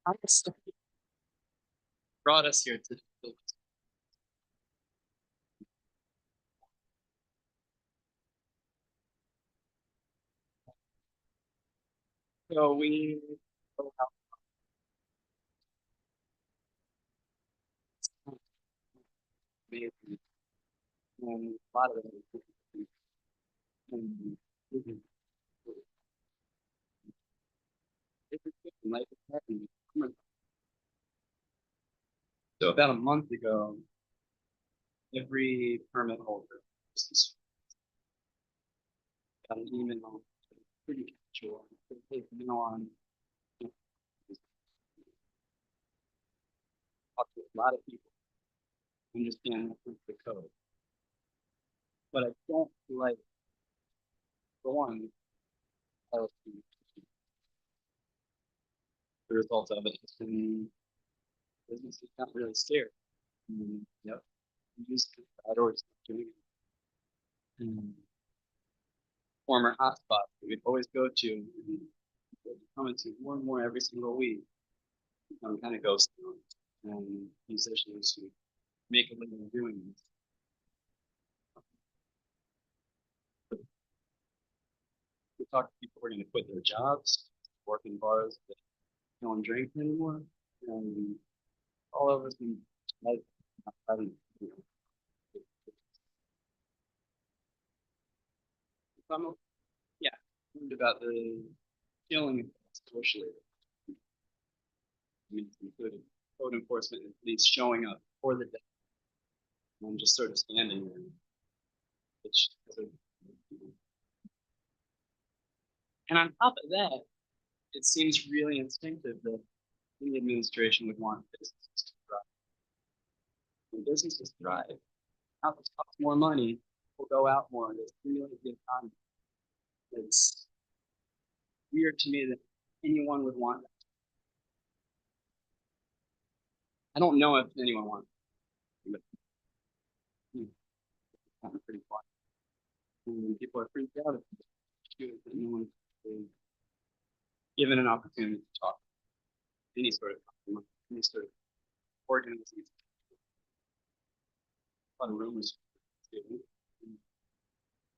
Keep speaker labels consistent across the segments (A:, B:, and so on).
A: Honestly, brought us here to. So we go out with a lot of it. And it's like it's happening. So about a month ago, every permit holder got an email, pretty casual. They email on, talk to a lot of people, understand the code. But I don't like, for one, the result of it. And business is not really scared. Yep. Used to that or doing it. Former hotspots that we'd always go to and coming to more and more every single week. Kind of ghost and musicians who make a living doing this. We talk to people who are going to quit their jobs, work in bars that don't drink anymore, and all of us in life having, yeah, learned about the feeling socially. I mean, it's including code enforcement and police showing up for the day. And I'm just sort of standing there, which and on top of that, it seems really instinctive that any administration would want businesses to thrive. When businesses thrive, houses cost more money, will go out more, they stimulate the economy. It's weird to me that anyone would want that. I don't know if anyone wants it, but it's pretty fun. And people are freaked out if anyone is given an opportunity to talk any sort of company, any sort of organization. A lot of rumors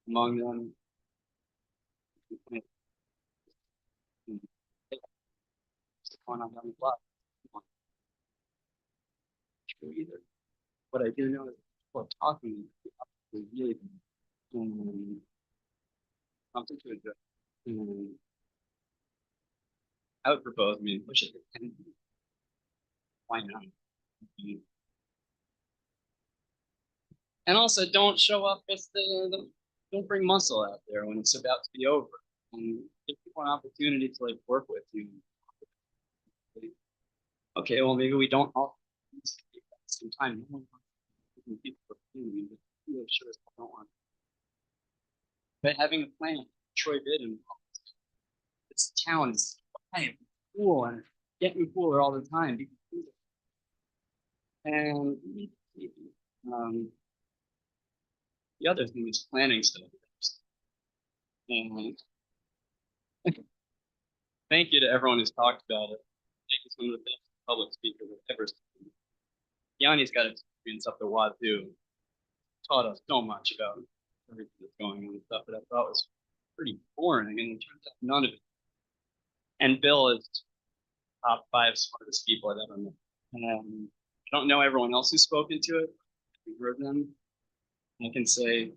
A: among them. Going on down the block. True either. What I do know is people are talking really something to address. I would propose, I mean, push it to 10. Why not? And also, don't show up with don't bring muscle out there when it's about to be over. And give people an opportunity to like work with you. Okay, well, maybe we don't all some time. No one wants people opportunity, but really sure as I don't want. But having a plan, Troy did, and this town is cool and getting cooler all the time. And the other thing is planning stuff. And thank you to everyone who's talked about it. Thank you, some of the best public speakers I've ever seen. Yanni's got experience up the wazoo. Taught us so much about everything that's going on and stuff that I thought was pretty boring, and it turns out none of it. And Bill is top 5 smartest people I've ever met. I don't know everyone else who's spoken to it. I've heard them. I can say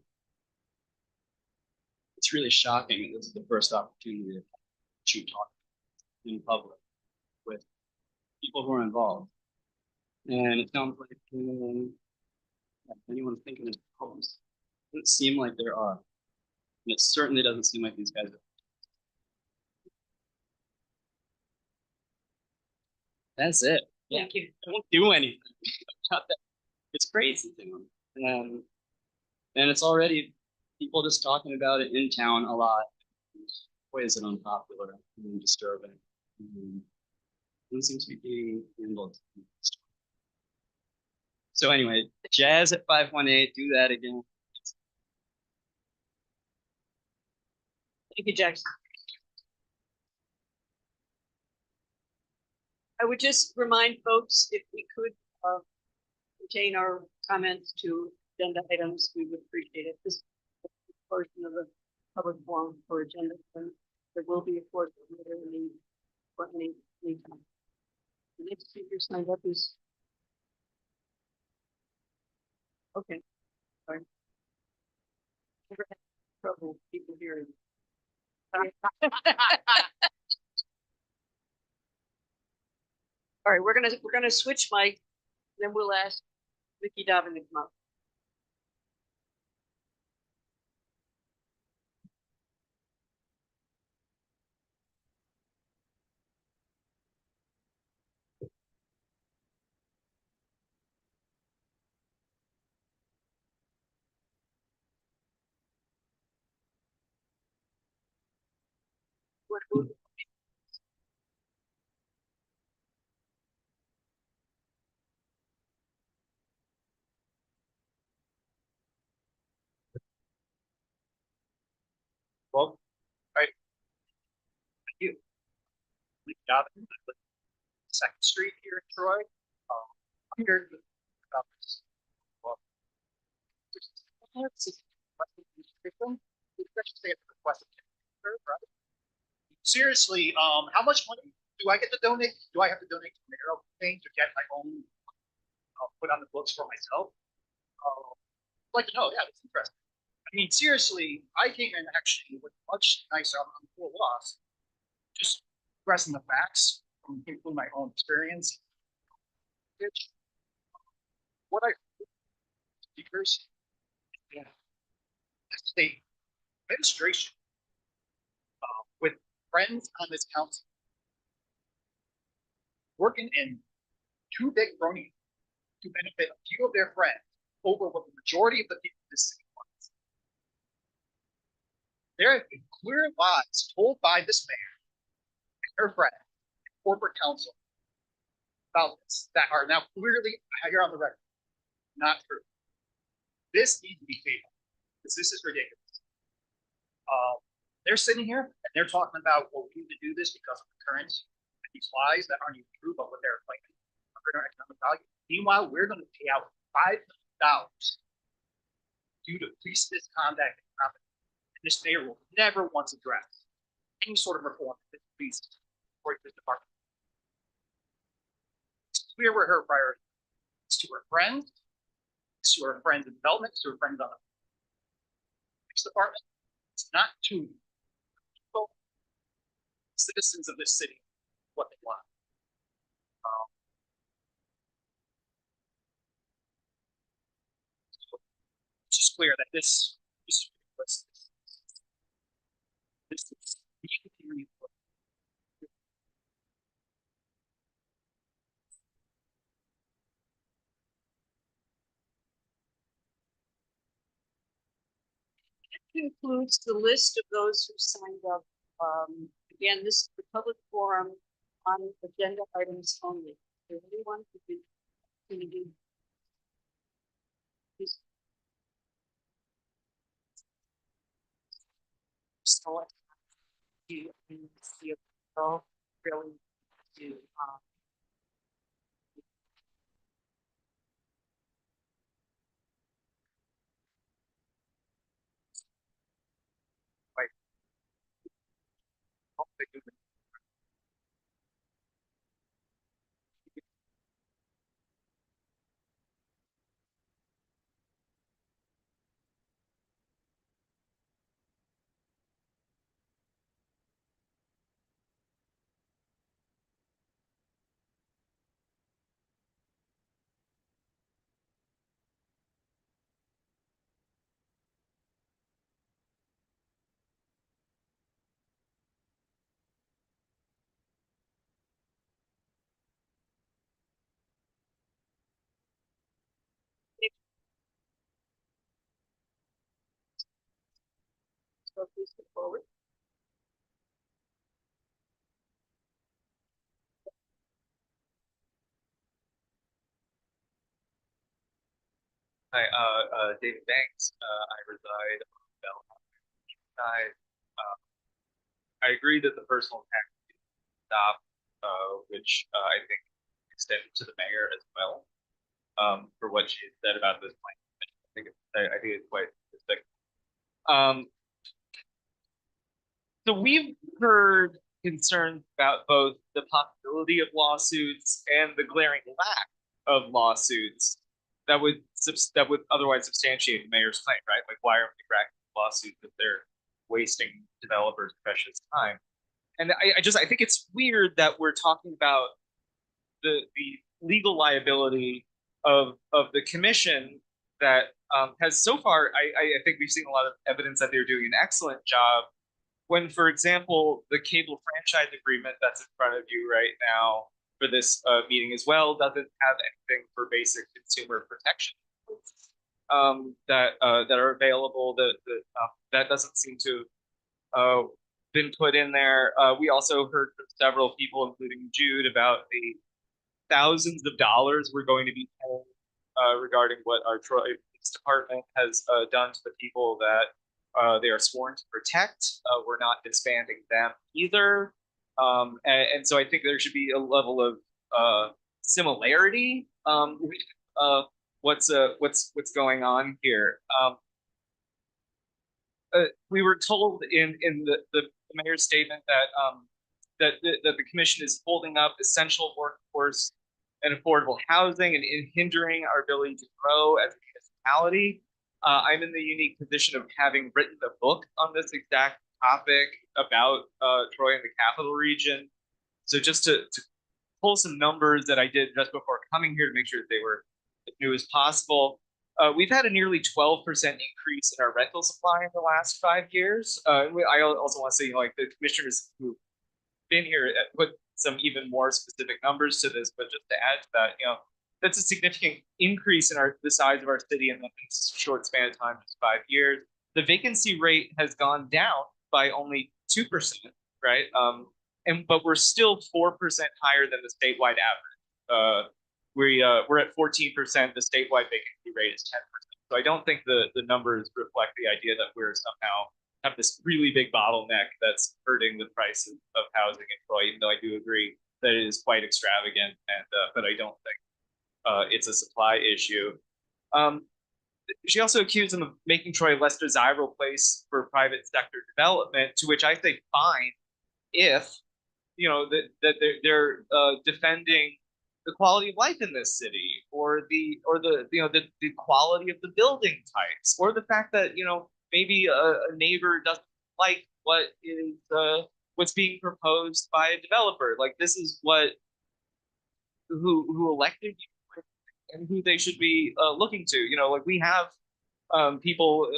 A: it's really shocking that this is the first opportunity to talk in public with people who are involved. And it sounds like anyone's thinking of problems. It doesn't seem like there are. And it certainly doesn't seem like these guys are. That's it.
B: Thank you.
A: Don't do anything about that. It's crazy to them. And it's already people just talking about it in town a lot. Boy, is it unpopular and disturbing. It seems to be being handled. So anyway, Jazz at 518, do that again.
B: Thank you, Jackson. I would just remind folks, if we could, contain our comments to agenda items, we would appreciate it. This portion of the public forum for agenda, items. There will be a portion later in the, for any time. The next speaker signed up is. Okay, sorry. Never had trouble with people hearing. All right, we're gonna switch mic, then we'll ask Vicky Dobbin to come up.
C: Well, right. Thank you. Lee Dobbin, I live on Second Street here in Troy. I'm here to about this. Well, seriously, how much money do I get to donate? Do I have to donate to the mayoral thing to get my own put on the books for myself? I'd like to know. Yeah, it's interesting. I mean, seriously, I came in actually with much nicer. I'm full loss. Just expressing the facts from my own experience. Which, what I speakers, yeah, the state administration with friends on this council working in too big brony to benefit a few of their friends over what the majority of the people in this city wants. There have been clear lies told by this mayor and her friend, corporate counsel, about this that are now clearly here on the record not true. This needs to be tabled because this is ridiculous. They're sitting here and they're talking about, well, we need to do this because of the currents and these lies that aren't even true about what they're claiming under economic value. Meanwhile, we're going to pay out $5 million due to police misconduct and this mayor will never once address any sort of reform in this police or this department. It's clear where her priority is. It's to her friends, it's to her friends in development, it's to her friends on the police department. It's not to people, citizens of this city, what they want. So it's just clear that this is really important.
B: Concludes the list of those who signed up. Again, this is the public forum on agenda items only. Is there anyone who can do? So you see a really do
C: Like,
B: so please come forward.
D: Hi, David Banks. I reside on Bell side. I agree that the personal tax stop, which which I think extended to the mayor as well, for what she said about this plan. I think it's quite specific. So we've heard concerns about both the possibility of lawsuits and the glaring lack of lawsuits that would otherwise substantiate the mayor's claim, right? Like, why aren't we cracking lawsuits if they're wasting developers' precious time? And I think it's weird that we're talking about the legal liability of the commission that has so far. I think we've seen a lot of evidence that they're doing an excellent job. When, for example, the cable franchise agreement that's in front of you right now for this meeting as well doesn't have anything for basic consumer protection that are available. That doesn't seem to have been put in there. We also heard from several people, including Jude, about the thousands of dollars we're going to be paying regarding what our Troy Police Department has done to the people that they are sworn to protect. We're not disbanding them either. And so I think there should be a level of similarity with what's going on here. We were told in the mayor's statement that the commission is holding up essential workforce and affordable housing and hindering our ability to grow as a municipality. I'm in the unique position of having written a book on this exact topic about Troy and the capital region. So just to pull some numbers that I did just before coming here to make sure that they were as new as possible. We've had a nearly 12% increase in our rental supply in the last 5 years. I also want to say, like, the commissioners who've been here put some even more specific numbers to this, but just to add to that, that's a significant increase in the size of our city in a short span of time, just 5 years. The vacancy rate has gone down by only 2%, right? But we're still 4% higher than the statewide average. We're at 14%. The statewide vacancy rate is 10%. So I don't think the numbers reflect the idea that we're somehow have this really big bottleneck that's hurting the prices of housing in Troy, even though I do agree that it is quite extravagant, but I don't think it's a supply issue. She also accused them of making Troy a less desirable place for private sector development, to which I say fine if that they're defending the quality of life in this city, or the quality of the building types, or the fact that maybe a neighbor doesn't like what's being proposed by a developer. Like, this is who elected you and who they should be looking to. Like, we have people,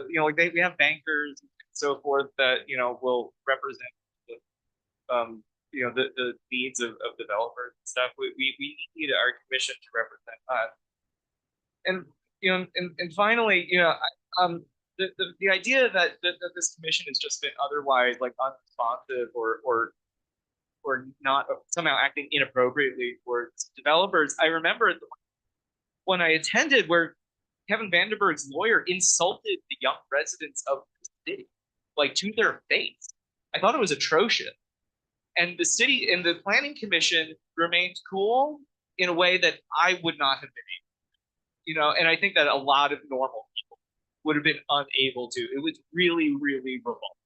D: we have bankers and so forth that will represent the needs of developers and stuff. We need our commission to represent us. And finally, the idea that this commission has just been otherwise, like, unresponsive or not somehow acting inappropriately towards developers. I remember when I attended, where Kevin Vandenberg's lawyer insulted the young residents of the city, like, to their face. I thought it was atrocious. And the city and the planning commission remained cool in a way that I would not have been able, and I think that a lot of normal people would have been unable to. It was really, really revolting.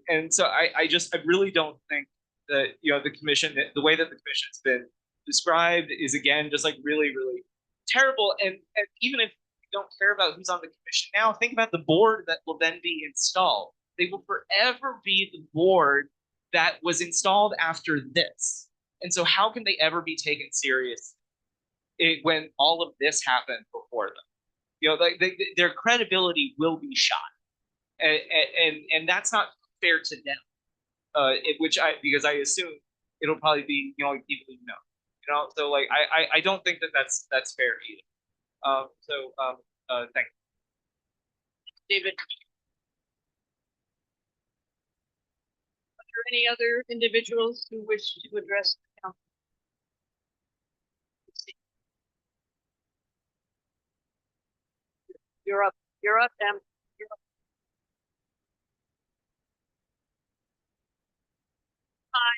D: And so I really don't think that, the commission, the way that the commission has been described is, again, just like really, really terrible. And even if you don't care about who's on the commission now, think about the board that will then be installed. They will forever be the board that was installed after this. And so how can they ever be taken serious when all of this happened before them? Their credibility will be shot. And that's not fair to them. Because I assume it'll probably be, people so, like, I don't think that's fair either. Thank you.
B: David. Are there any other individuals who wish to address the council? You're up. You're up, Em. You're up. Hi.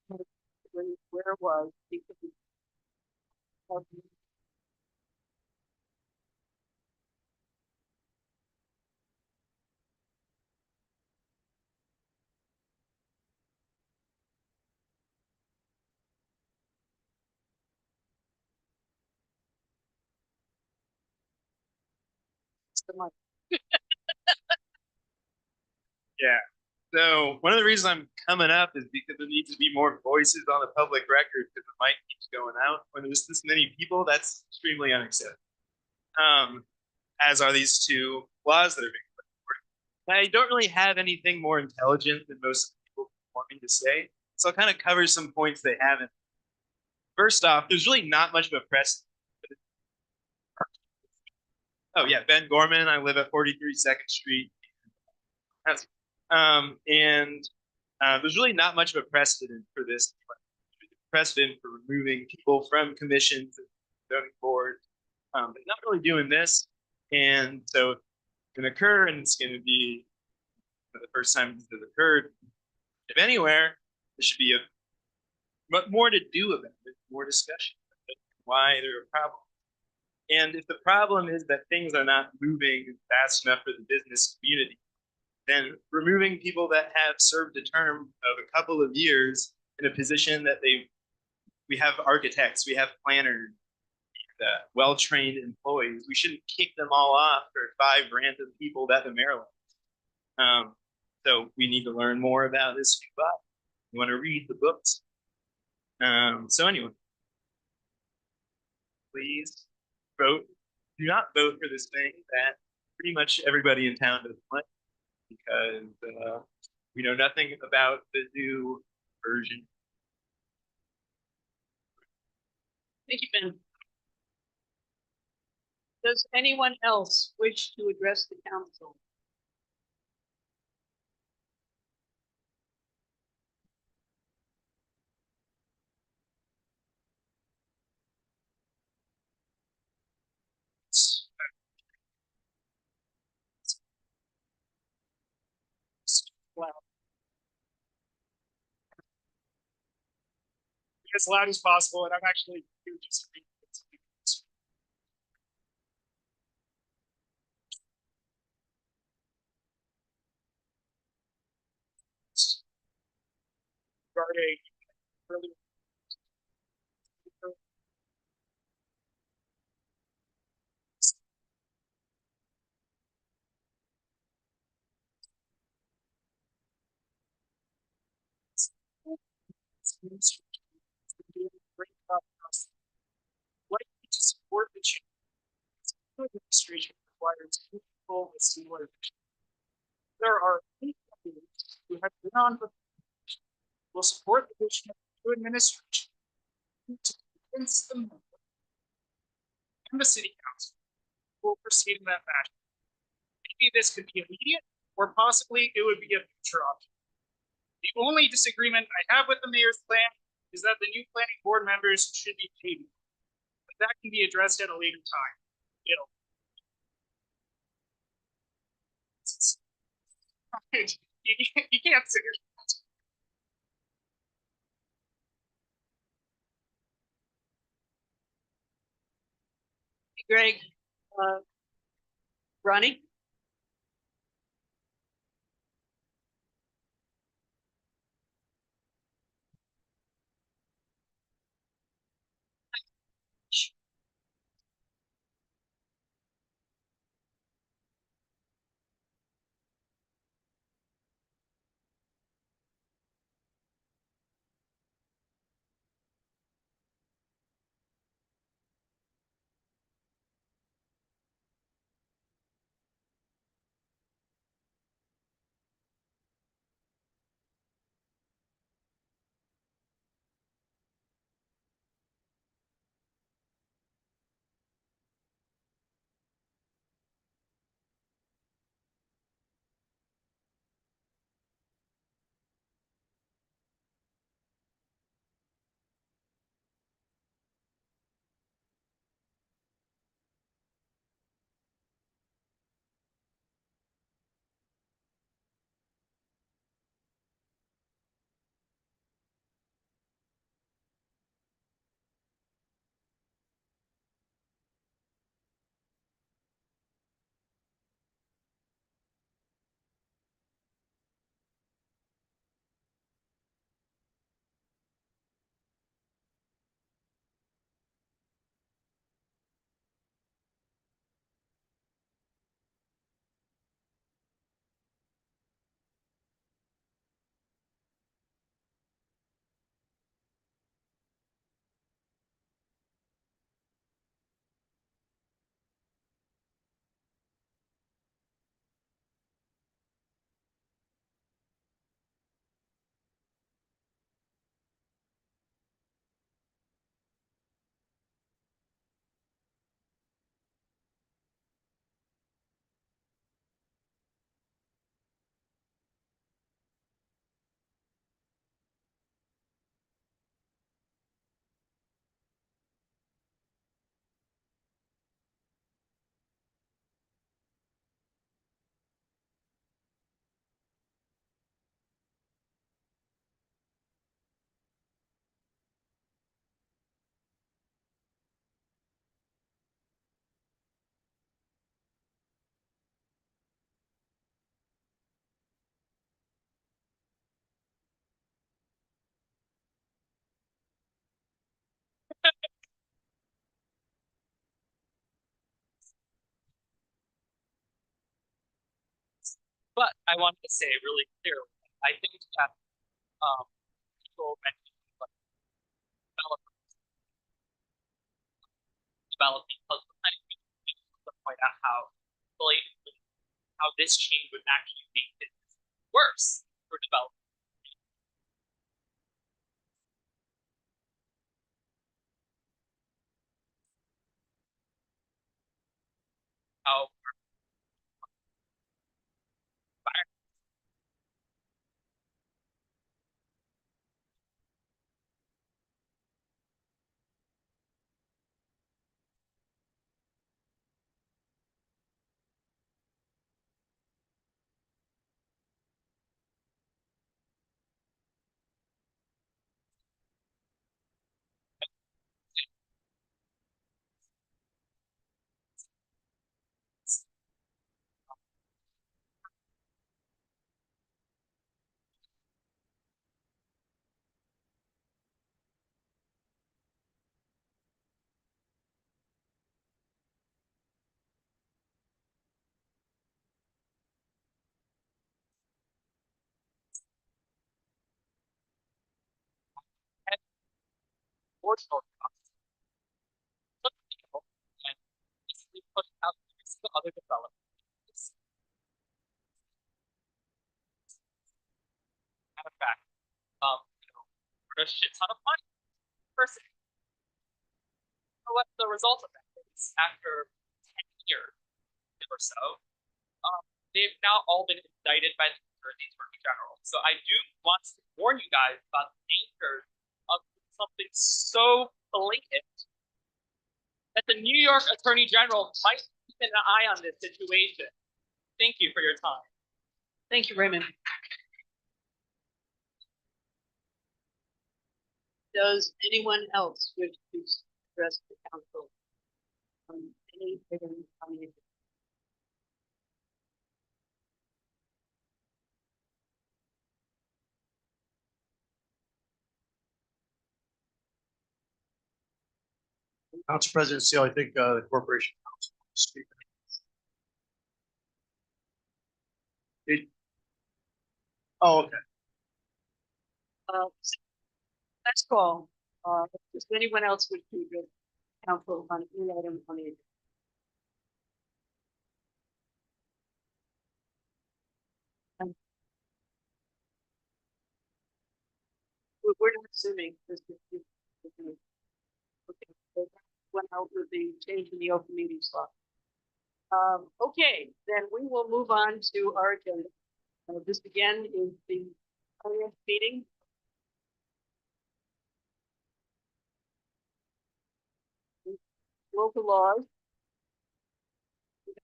B: Where it was, because of the money.
E: Yeah. So one of the reasons I'm coming up is because there needs to be more voices on the public record because the mic keeps going out. When there's this many people, that's extremely unacceptable. As are these two laws that are being put forward. I don't really have anything more intelligent than most people want me to say, so I'll kind of cover some points they haven't. First off, there's really not much of a press. Oh yeah, Ben Gorman. I live at 43 Second Street. And there's really not much of a precedent for this. Precedent for removing people from commissions and zoning boards, but not really doing this. And so it's going to occur, and it's going to be the first time this has occurred. If anywhere, there should be but more to do about it, more discussion about it, why there are problems. And if the problem is that things are not moving fast enough for the business community, then removing people that have served a term of a couple of years in a position that we have architects, we have planners, well-trained employees. We shouldn't kick them all off for 5 random people that the Maryland. So we need to learn more about this. You want to read the books. So anyway, please vote. Do not vote for this thing that pretty much everybody in town doesn't like, because we know nothing about the new version.
B: Thank you, Ben. Does anyone else wish to address the council? Wow.
C: As loud as possible, and I'm actually just regarding earlier. Likely to support the change. Administration requires people with similar vision. There are many candidates who have been on the will support the vision of the new administration to convince the member and the city council will proceed in that fashion. Maybe this could be immediate, or possibly it would be a future option. The only disagreement I have with the mayor's plan is that the new planning board members should be paid. But that can be addressed at a later time. You know, you can't sit here.
B: Greg, Ronnie?
D: But I wanted to say really clearly, I think that people mentioned like developers developing puzzle to point out how blatantly how this change would actually make business worse for developers. How marginal costs took people and basically pushed out every single other developer. Matter of fact, for a shit ton of money per se. So what the result of that is after 10 years or so, they've now all been indicted by the New Jersey Attorney General. So I do want to warn you guys about the danger of something so blatant that the New York Attorney General might keep an eye on this situation. Thank you for your time.
B: Thank you, Raymond. Does anyone else wish to address the council on any item on the agenda?
C: Council President Seal, I think the Corporation Council wants to speak. Oh, okay.
B: Last call. Does anyone else wish to address the council on any item on the agenda? We're not assuming this is. Okay, went out with the change in the open meeting law. Okay, then we will move on to our agenda. This again is the finance meeting. Local laws.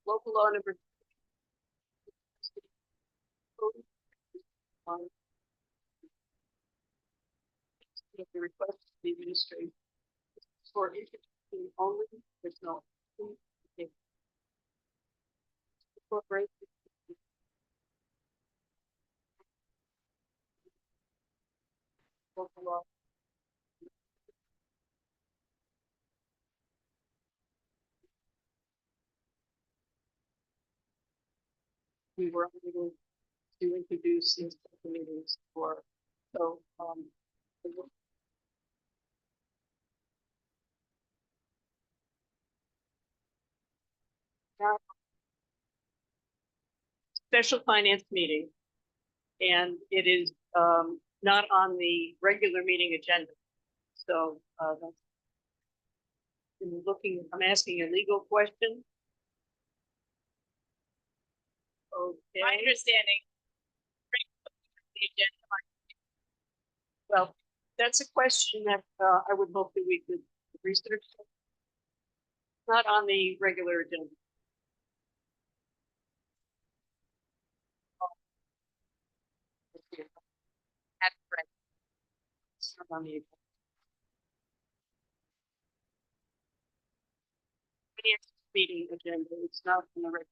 B: Local law number. The request to the administration for interesting only, there's no. Corporation. Local law. We were able to introduce in the meetings for, so, now, special finance meeting, and it is not on the regular meeting agenda. So that's looking. I'm asking a legal question. Okay.
F: My understanding. The agenda.
B: Well, that's a question that I would hope that we could research. Not on the regular agenda.
F: That's right.
B: It's not on the agenda. Finance meeting agenda. It's not on the regular.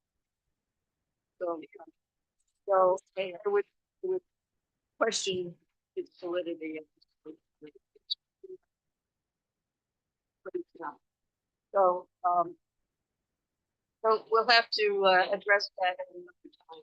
B: So I would question its validity. But it's not. So so we'll have to address that at another time.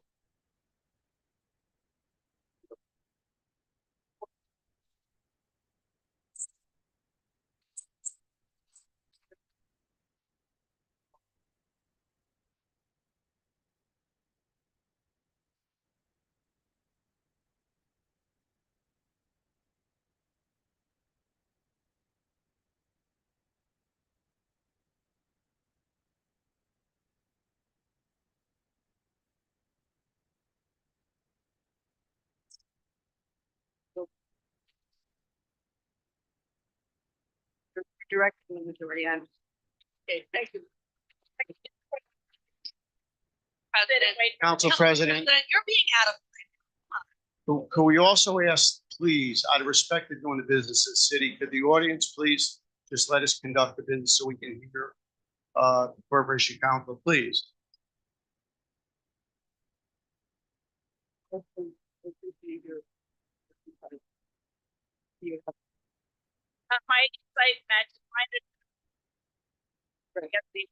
B: Directing the majority, okay, thank you.
F: President, wait.
G: Council President,
F: You're being out of.
G: could we also ask, please, out of respect to doing the business of the city, could the audience please just let us conduct the business so we can hear the Corporation Council, please?
F: My insight matches mine. Yes, the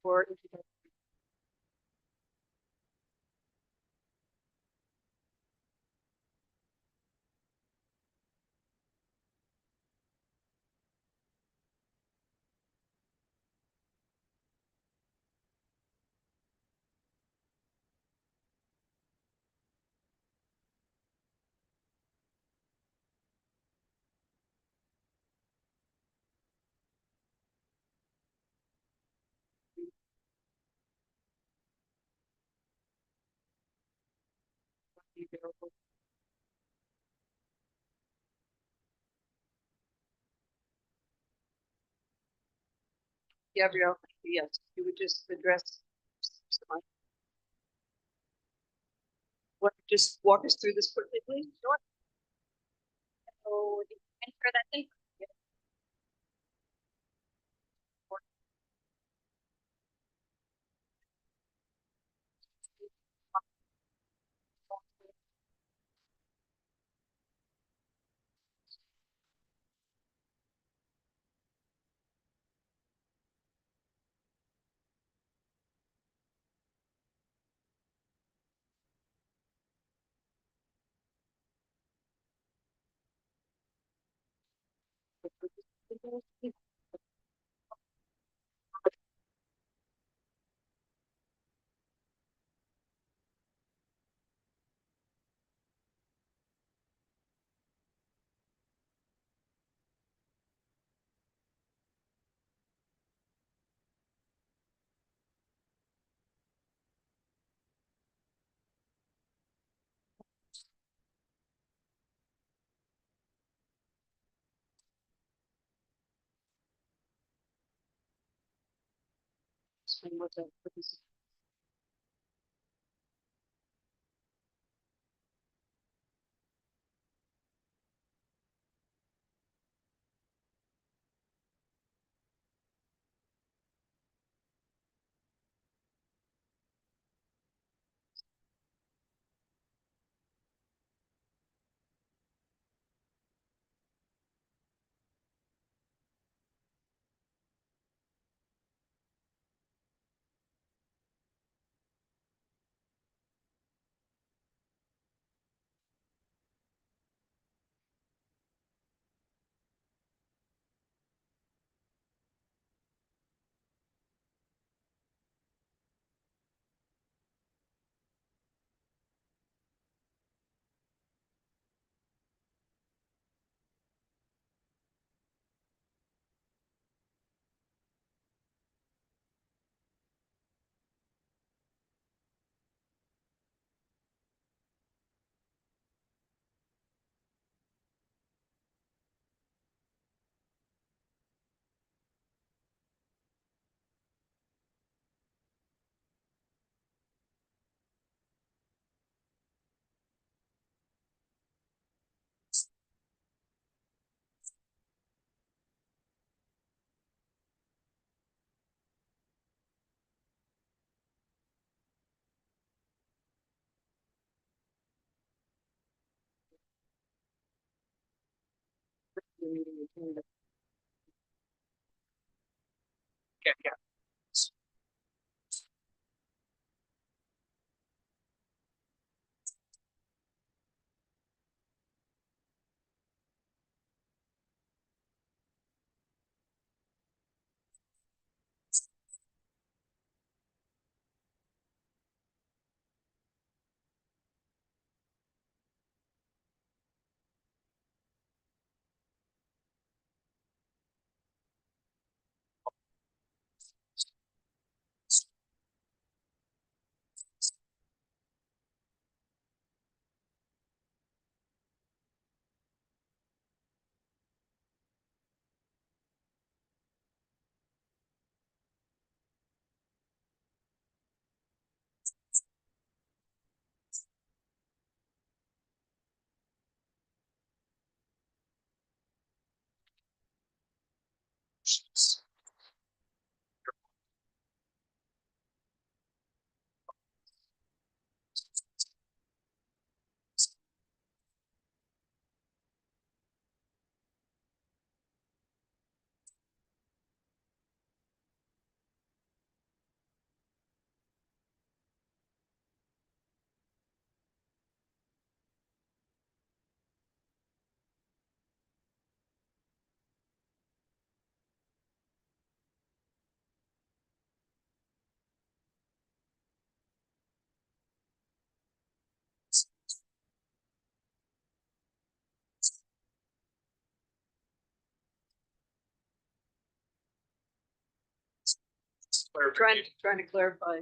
B: For Gabrielle, yes, you would just address. What, just walk us through this quickly, please? Sure.
F: so the answer that they.
B: Explain what what this is.
D: Yeah, yeah.
B: Trying to clarify.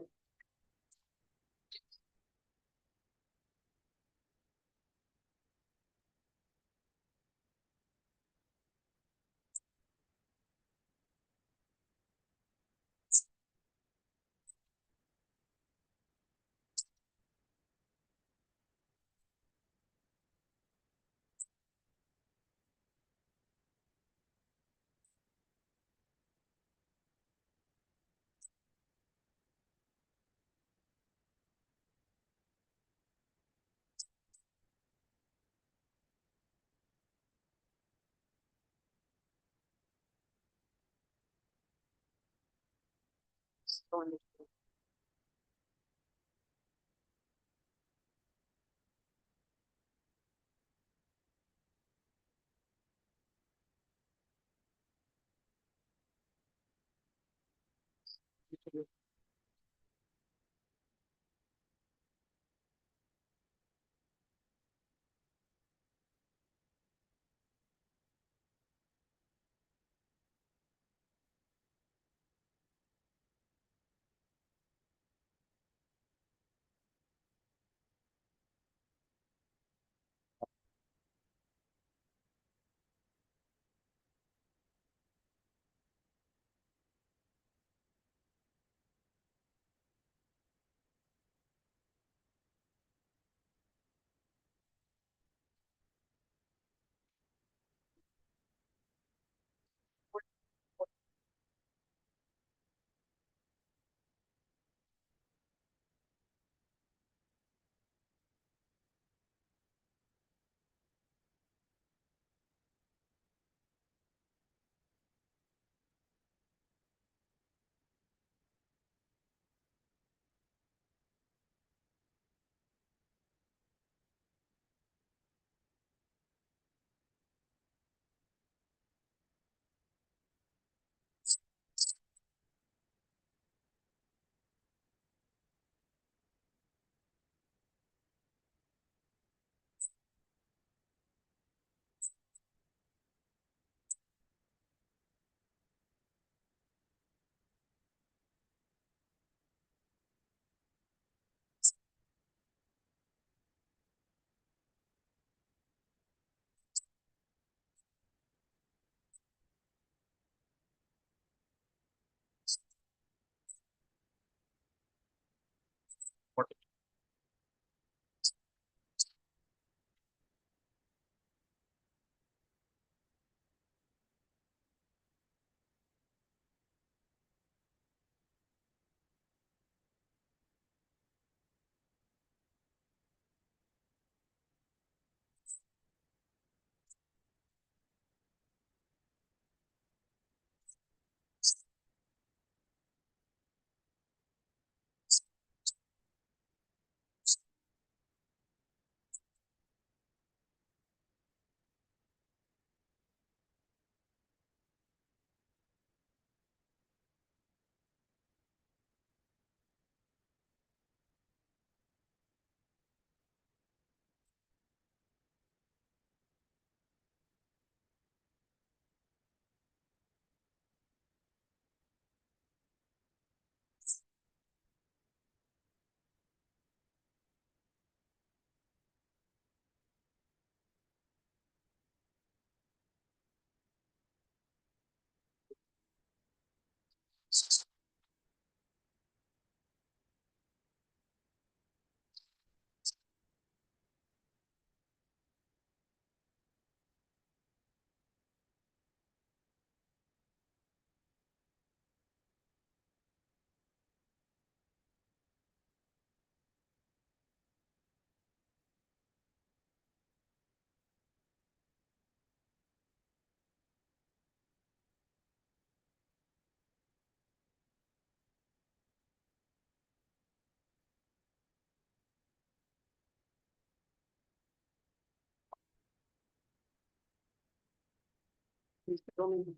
B: Mr. Bowman.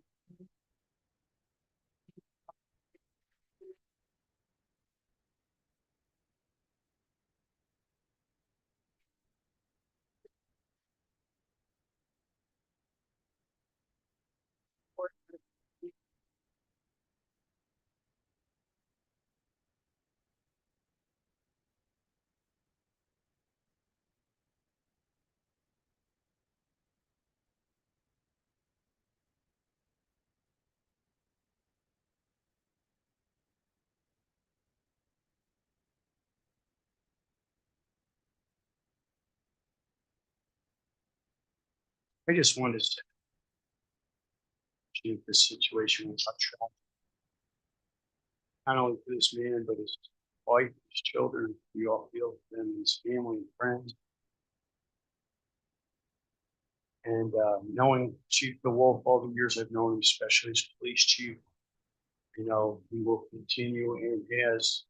G: I just wanted to say, Chief, this situation was not tragic. Not only for this man, but his wife, his children, we all feel for them, his family and friends. And knowing Chief DeWolf, all the years I've known him, especially as police chief, you know, he will continue and has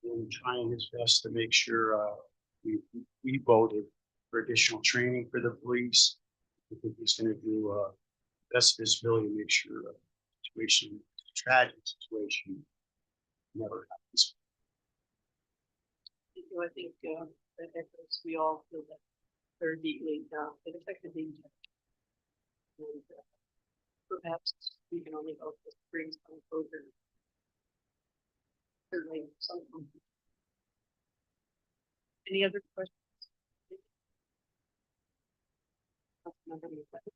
G: been trying his best to make sure we voted for additional training for the police. I think he's going to do best of his ability to make sure situation, tragic situation, never happens.
B: I think that echoes, we all feel that very deeply, it affected the intent. And perhaps we can only hope this brings some closure. Certainly some. Any other questions? Councilmember Nicolette?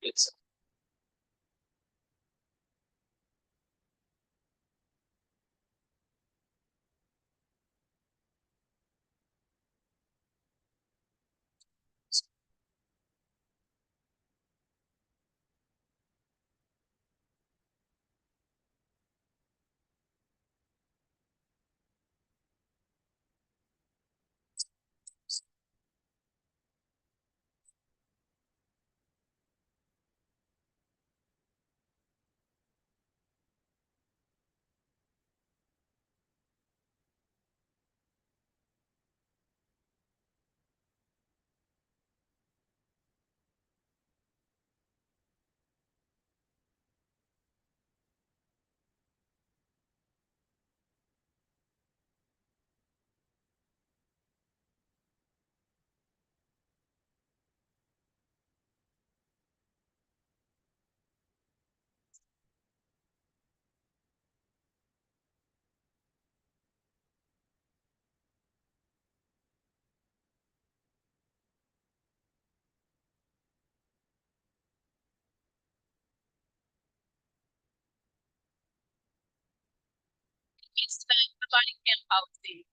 D: It's
F: It's the body cam policy.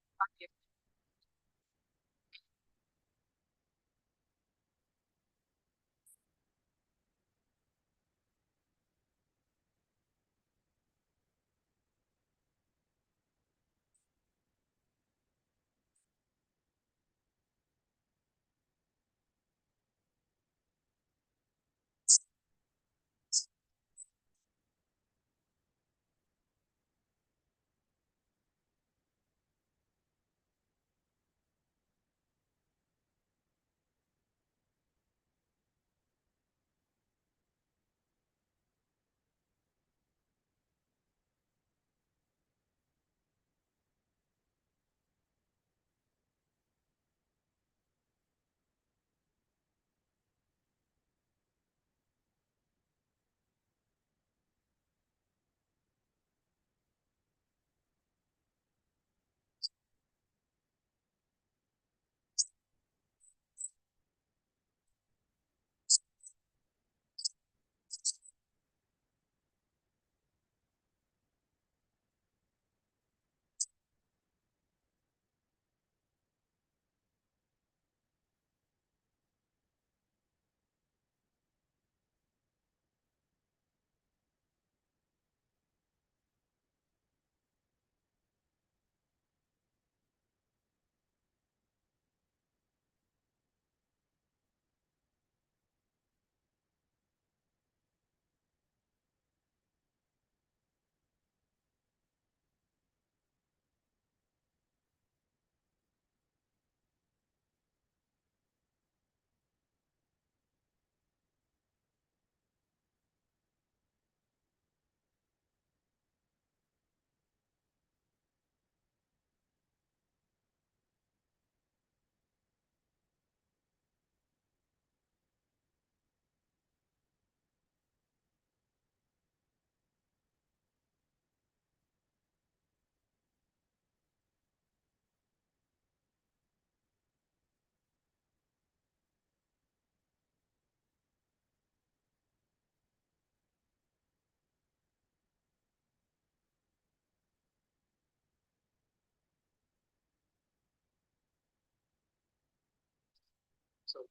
A: So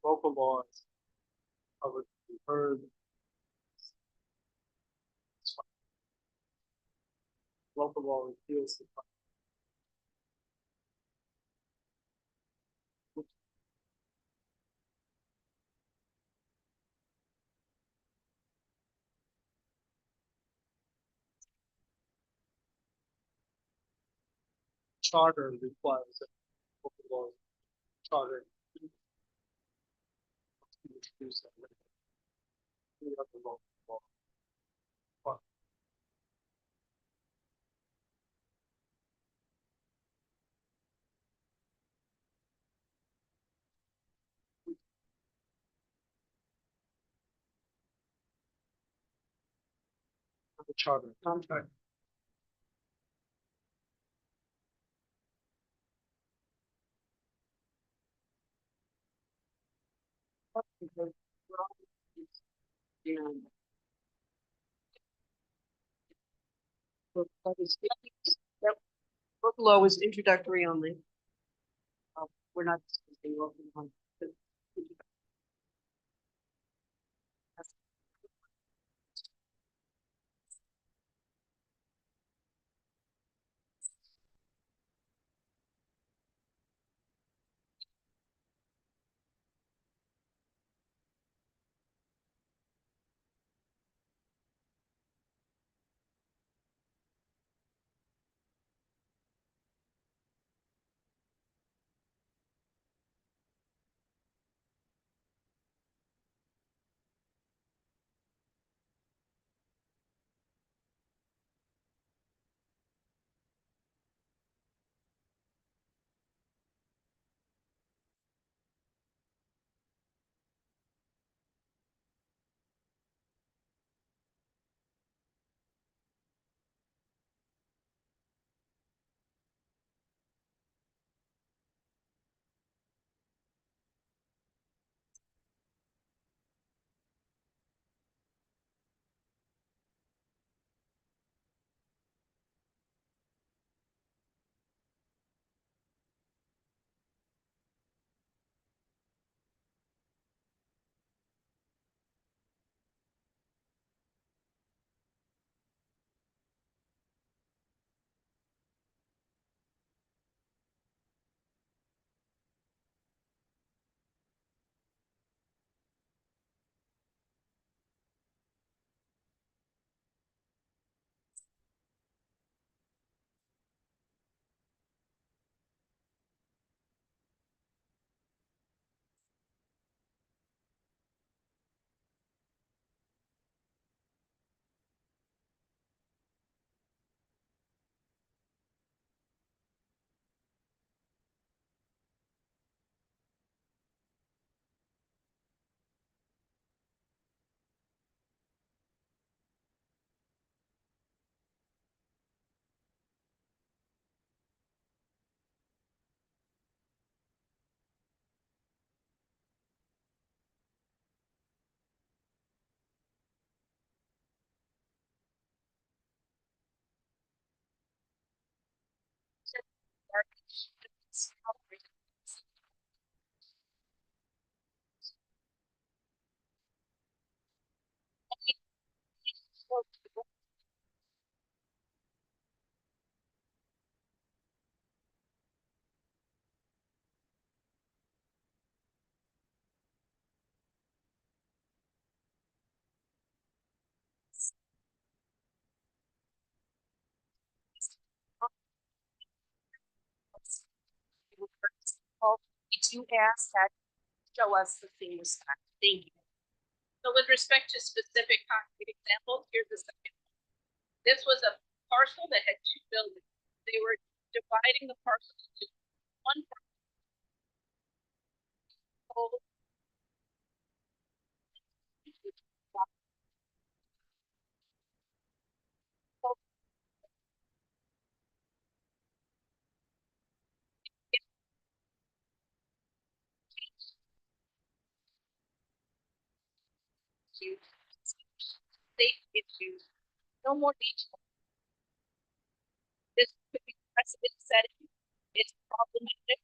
A: local laws covered, we heard. Local law repeals the charter requires that local law charter. Introduce that. We have the local law. But the charter contract. And Yep. Local law was introductory only. We're not discussing local law.
F: garbage. It's probably- We do ask that show us the same respect. Thank you. So with respect to specific concrete examples, here's the second. This was a parcel that had two buildings. They were dividing the parcel into one parcel. Safe issues, no more detail. This could be precedent setting. It's problematic.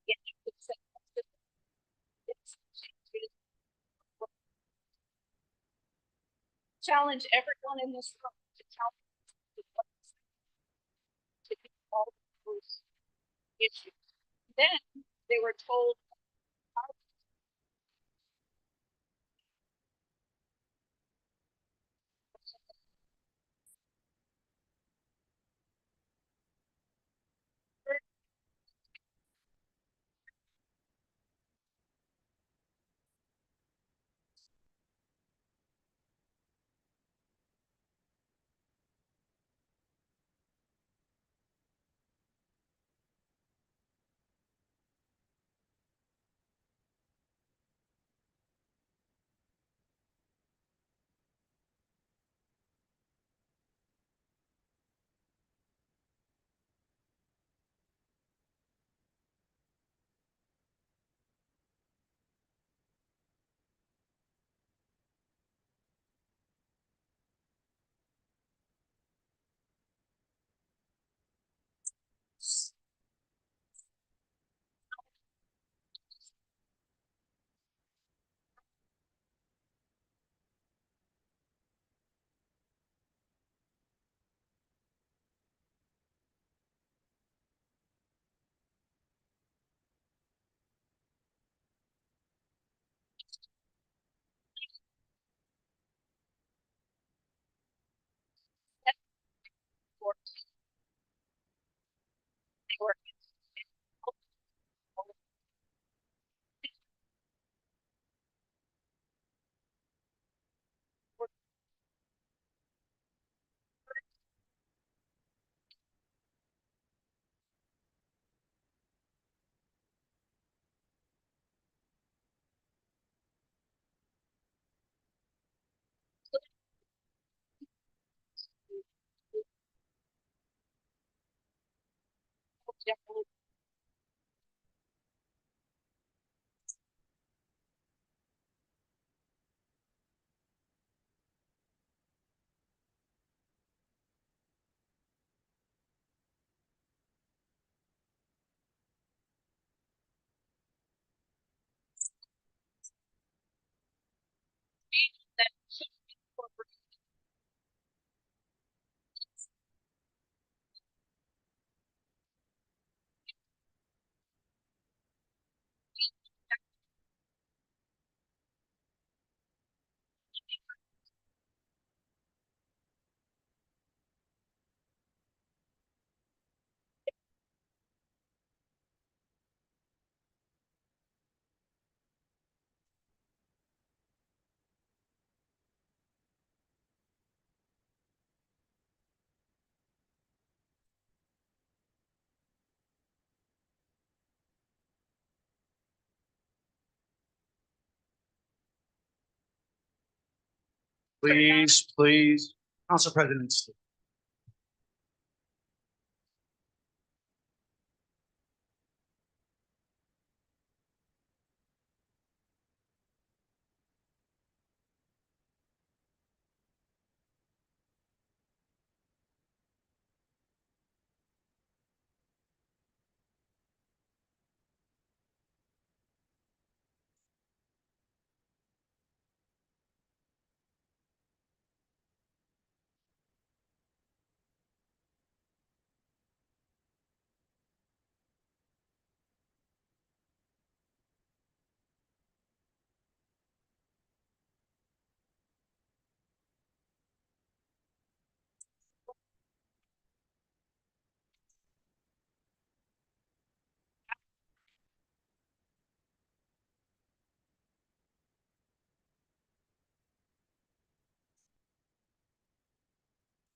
F: Yet you could set precedent. Challenge everyone in this room to challenge to do all those issues. Then they were told for they were that should be incorporated.
G: Please. Council President Steele.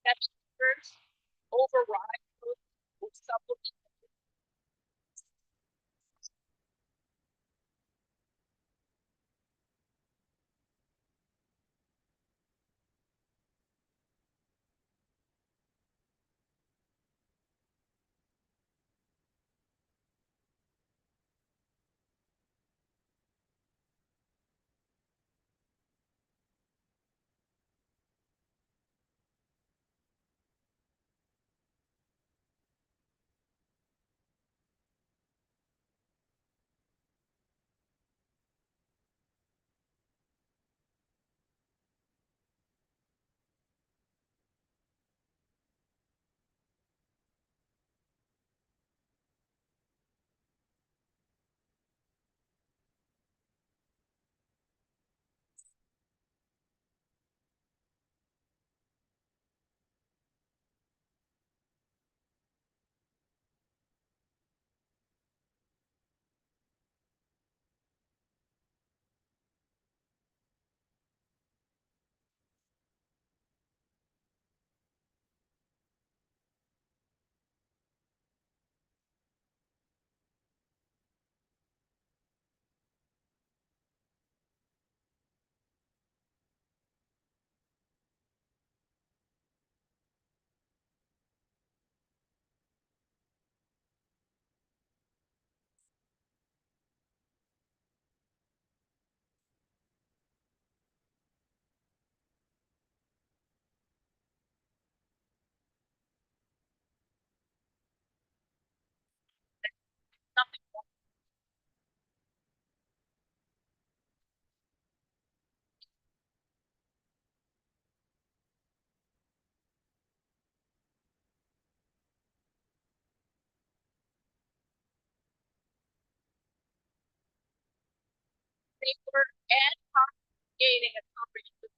F: that first override or supplement. Something they were ad hoc creating a comprehensive.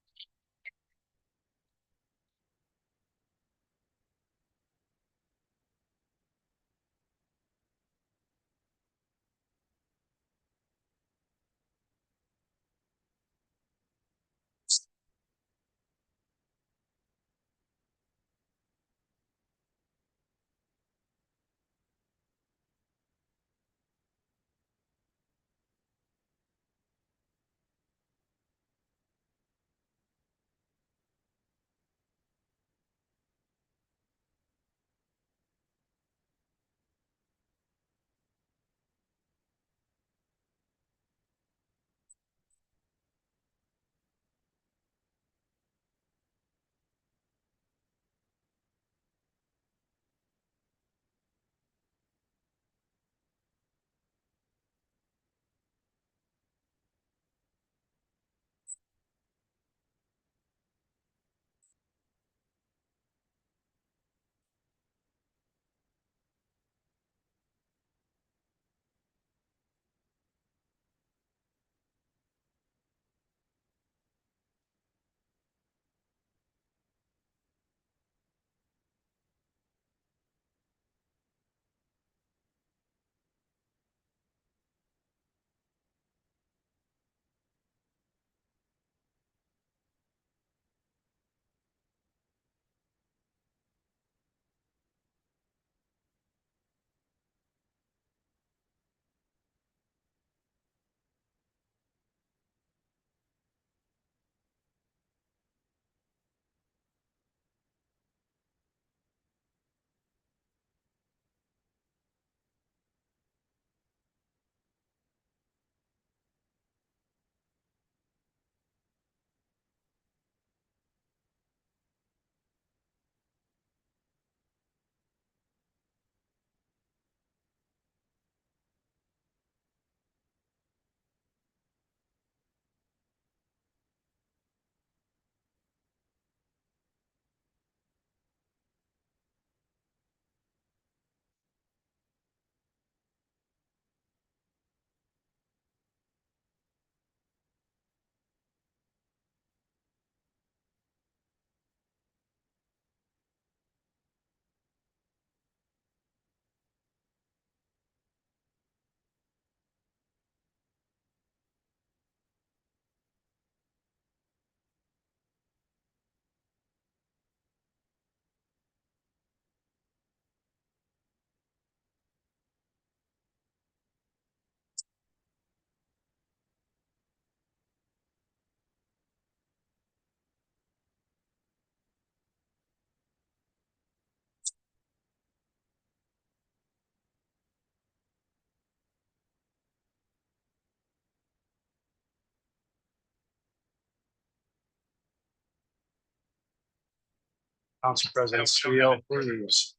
G: Council President Steele, please.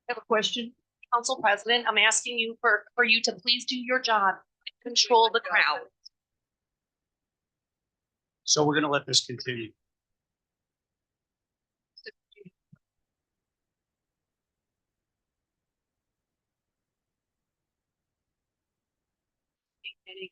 B: I have a question.
H: Council President, I'm asking you for you to please do your job, control the crowd.
G: So we're gonna let this continue.
B: Any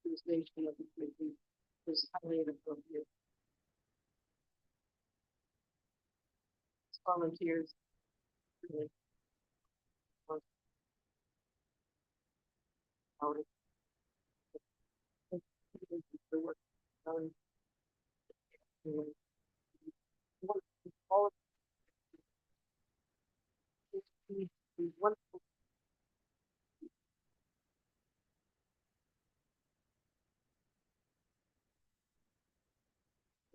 B: characterization of the committee was highly inappropriate. Volunteers. Really. Out of- the work done. Anyway, all of these wonderful.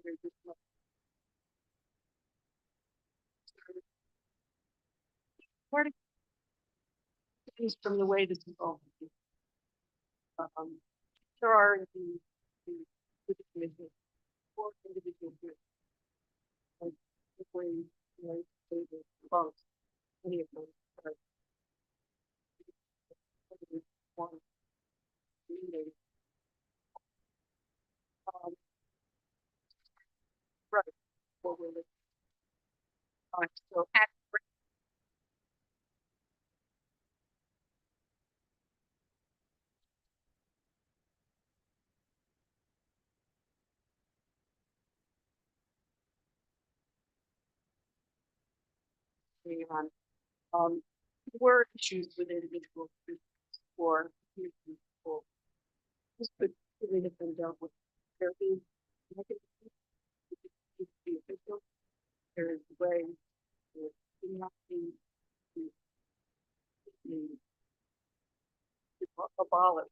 B: They're just like- Part of things from the way this is all. There are the commission, 4 individuals here. Like, the way, you know, they were involved, many of them are. One, meeting. Right. What we're looking at. So at bringing on, were issues with individual or people. This could really have been dealt with. There is mechanism to be official. There is a way to not be to abolish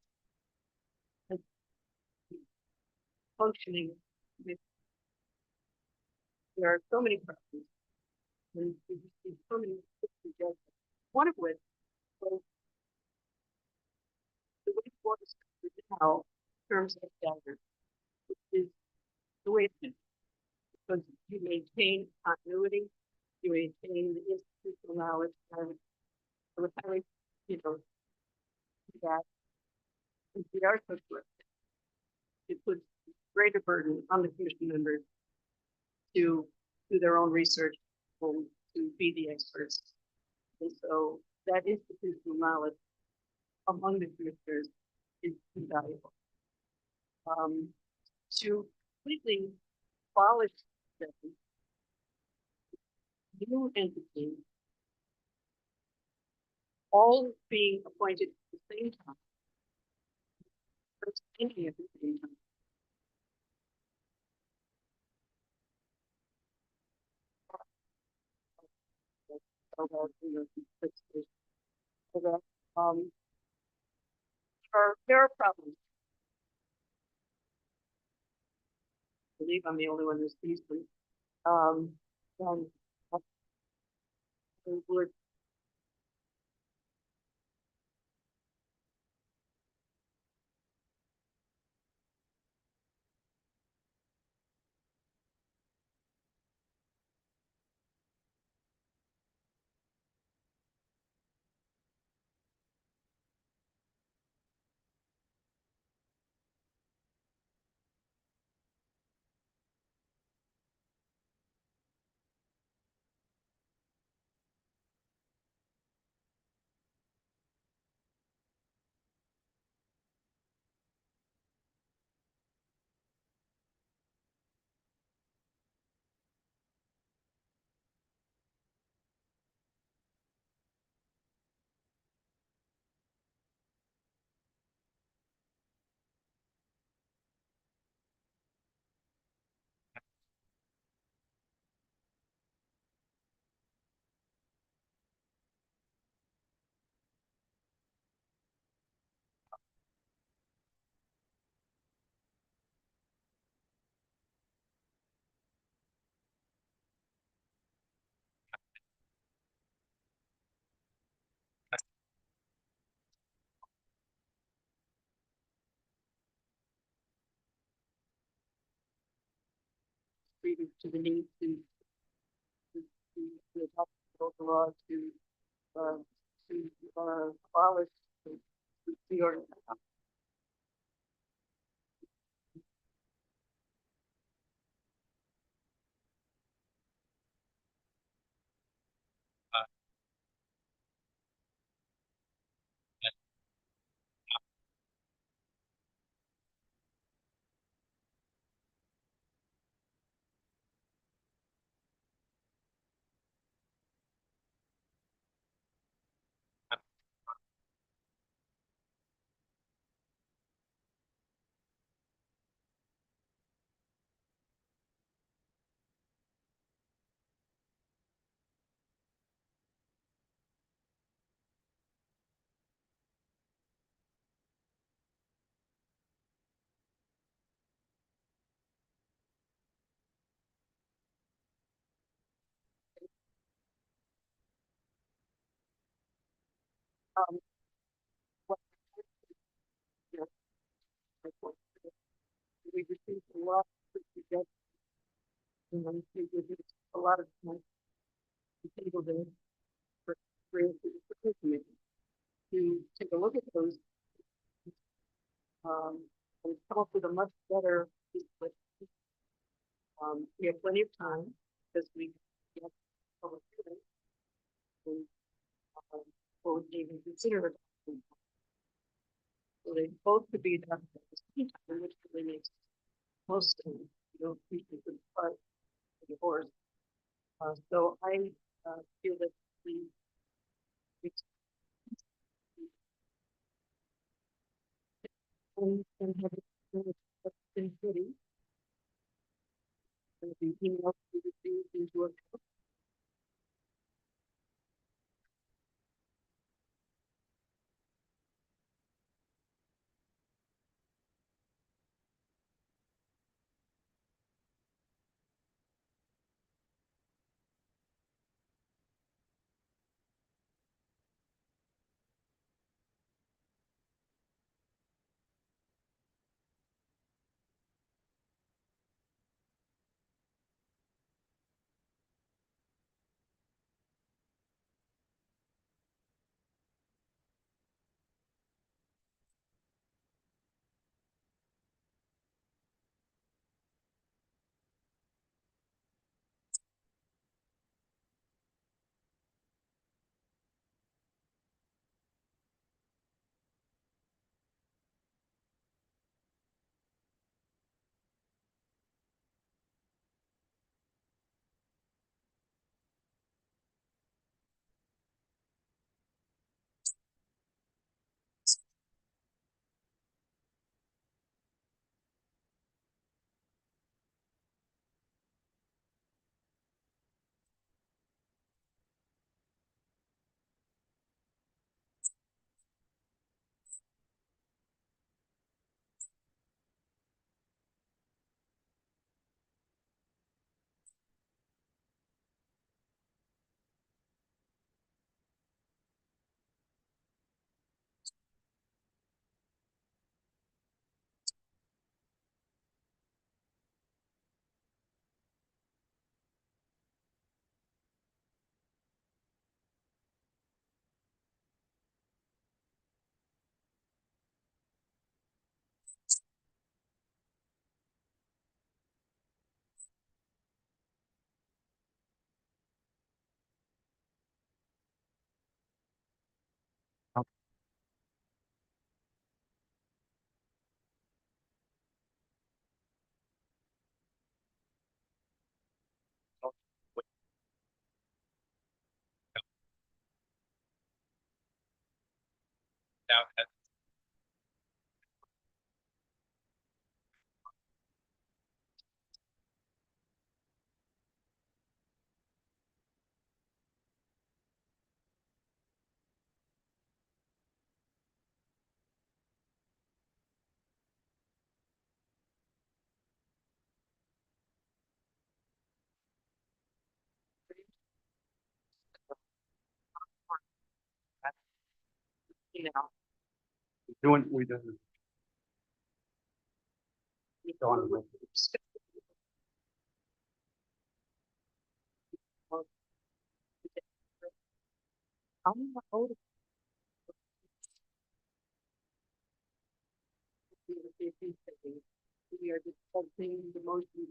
B: and functioning with. There are so many problems. And we see so many suggestions. One of which was the way board is structured now in terms of standards, which is the way it is. Because you maintain continuity, you maintain the institutional knowledge, and I would highly, you know, that if we are so short, it puts greater burden on the commission members to do their own research and to be the experts. And so that institutional knowledge among the commissioners is invaluable. To completely abolish them, new entities, all being appointed at the same time. First thinking at the same time. So that, you know, so that, there are problems. I believe I'm the only one who sees them. And I would agree to the need to adopt local law to abolish the ordinance. Um, what- you know, like what- We received a lot of suggestions, and I think we did a lot of time to table this for the committee to take a look at those, and come up with a much better. We have plenty of time this week. We have public hearing, and, before we can even consider it. So they both could be adopted at the same time, which really makes most sense. You don't think you could part of the horse. So I feel that we can have it in city. And the email to be received into a.
D: Now,
B: Email.
G: Doing, we done. Dawn,
B: I'm not old. We are discussing the motion.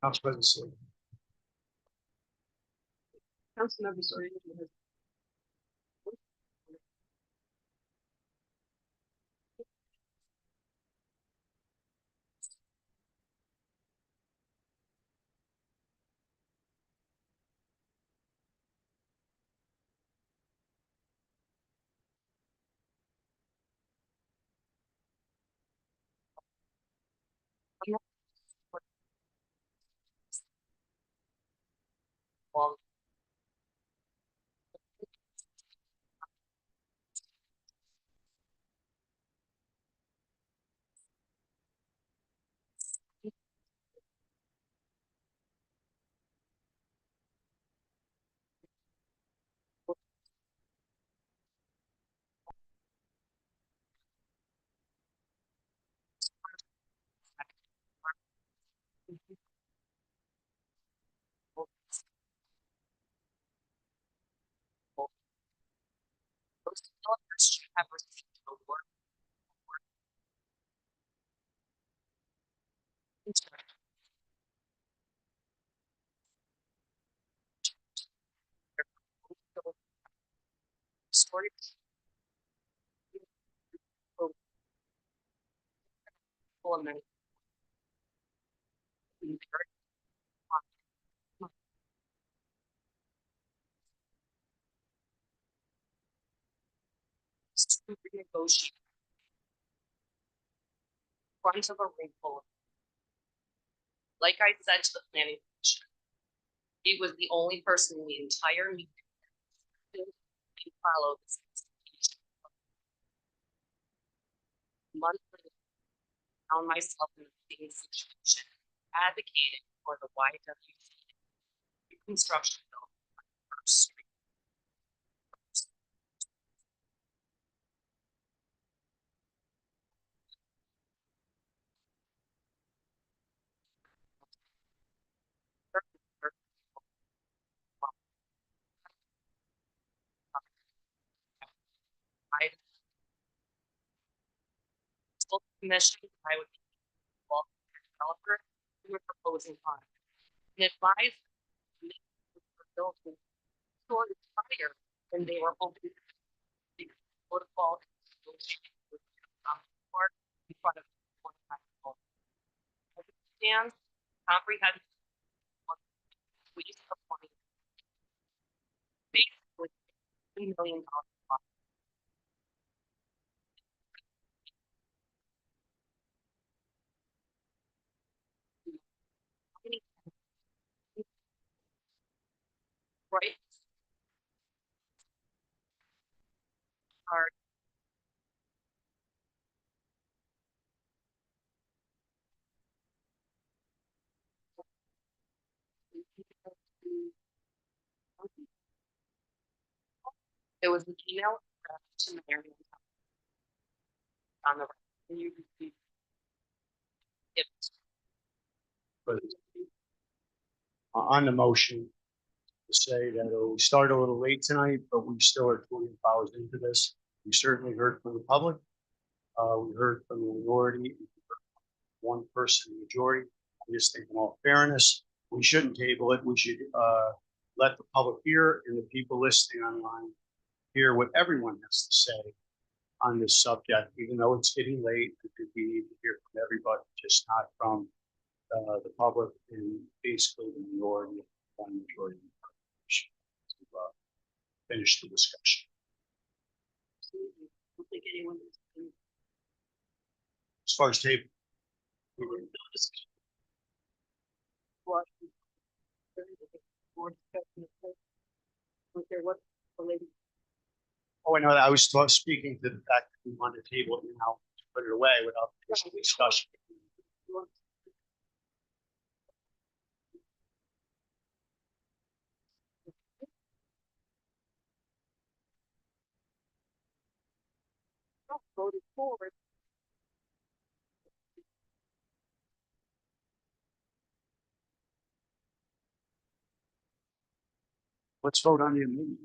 G: Council President Sullivan.
B: Councilmember Sorrento has.
H: Those developers should have received the work instruction. Storage. Element. To renegotiate. Front of a ring full. Like I said to the planning commission, he was the only person in the entire meeting to follow this. Month later, I found myself in the same situation, advocating for the YWC construction bill on First Street. I told the commission I would be involved with the developer who were proposing on it. And advised me that the bill was short fire when they were hoping to be protocol with court in front of 25 people. As it stands, comprehensive waste of money. Basically, $3 million. Right. Are there was an email to Marion on the and you received it.
G: But on the motion, to say that we started a little late tonight, but we still are 20 hours into this. We certainly heard from the public. We heard from the minority, one person majority. I just think in all fairness, we shouldn't table it. We should let the public hear and the people listening online hear what everyone has to say on this subject, even though it's getting late. I think we need to hear from everybody, just not from the public and basically the minority, one majority. To finish the discussion.
B: I don't think anyone is.
G: As far as table,
B: What? Was there what the lady?
G: oh, I know that I was speaking to the fact that we want to table it now, to put it away without additional discussion.
B: Voted forward.
G: Let's vote on the amendment.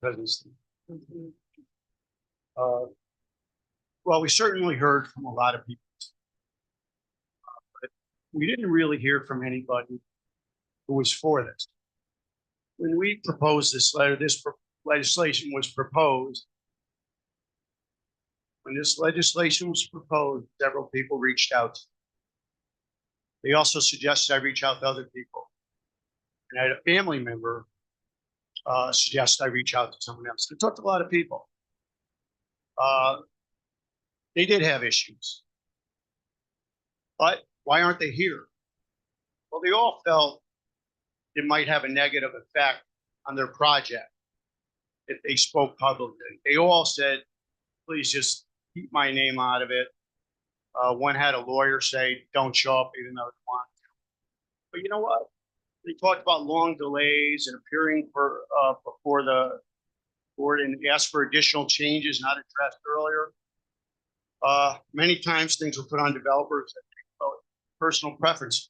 G: presidency. Well, we certainly heard from a lot of people. But we didn't really hear from anybody who was for this. When we proposed this letter, legislation was proposed. When this legislation was proposed, several people reached out. They also suggested I reach out to other people. And I had a family member suggest I reach out to someone else. I talked to a lot of people. They did have issues. But why aren't they here? Well, they all felt it might have a negative effect on their project if they spoke publicly. They all said, please just keep my name out of it. One had a lawyer say, don't show up even though they want to. But you know what? They talked about long delays and appearing before the board and asked for additional changes not addressed earlier. Many times things were put on developers that personal preferences.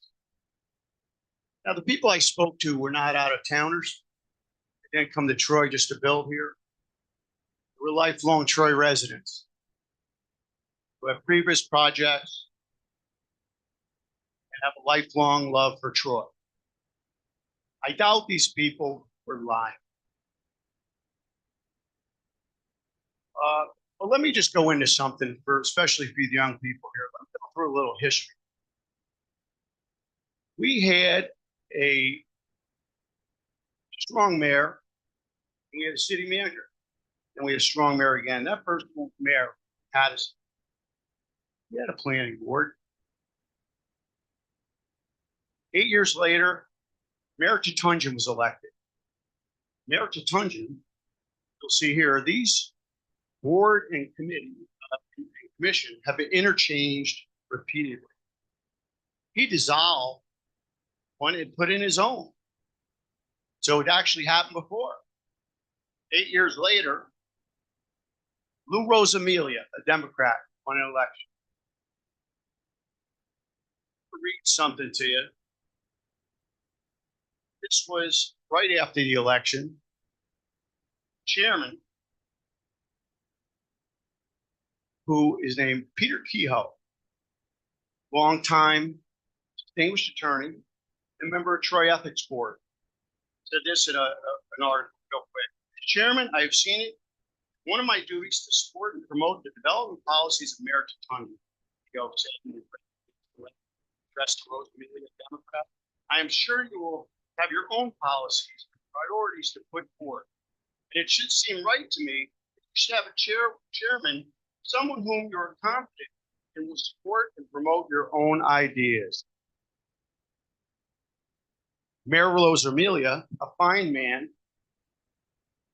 G: Now, the people I spoke to were not out of towners. They didn't come to Troy just to build here. They were lifelong Troy residents who have previous projects and have a lifelong love for Troy. I doubt these people were lying. But let me just go into something especially for the young people here. Let me go through a little history. We had a strong mayor, and we had a city manager, and we had a strong mayor again. That first mayor had us. We had a planning board. 8 years later, Mayor Tutunjan was elected. Mayor Tutunjan, you'll see here, these board and committee and commission have been interchanged repeatedly. He dissolved one and put in his own. So it actually happened before. 8 years later, Lou Rosamilia, a Democrat, won an election. I'll read something to you. This was right after the election. Chairman, who is named Peter Kehoe, longtime distinguished attorney and member of Troy Ethics Board, said this in an article real quick. Chairman, I have seen it. One of my duties to support and promote the development policies of Mayor Tutunjan. Kehoe said, addressed to Rosamilia, Democrat. I am sure you will have your own policies and priorities to put forth. And it should seem right to me that you should have a chairman, someone whom you're confident and will support and promote your own ideas. Mayor Rosamilia, a fine man,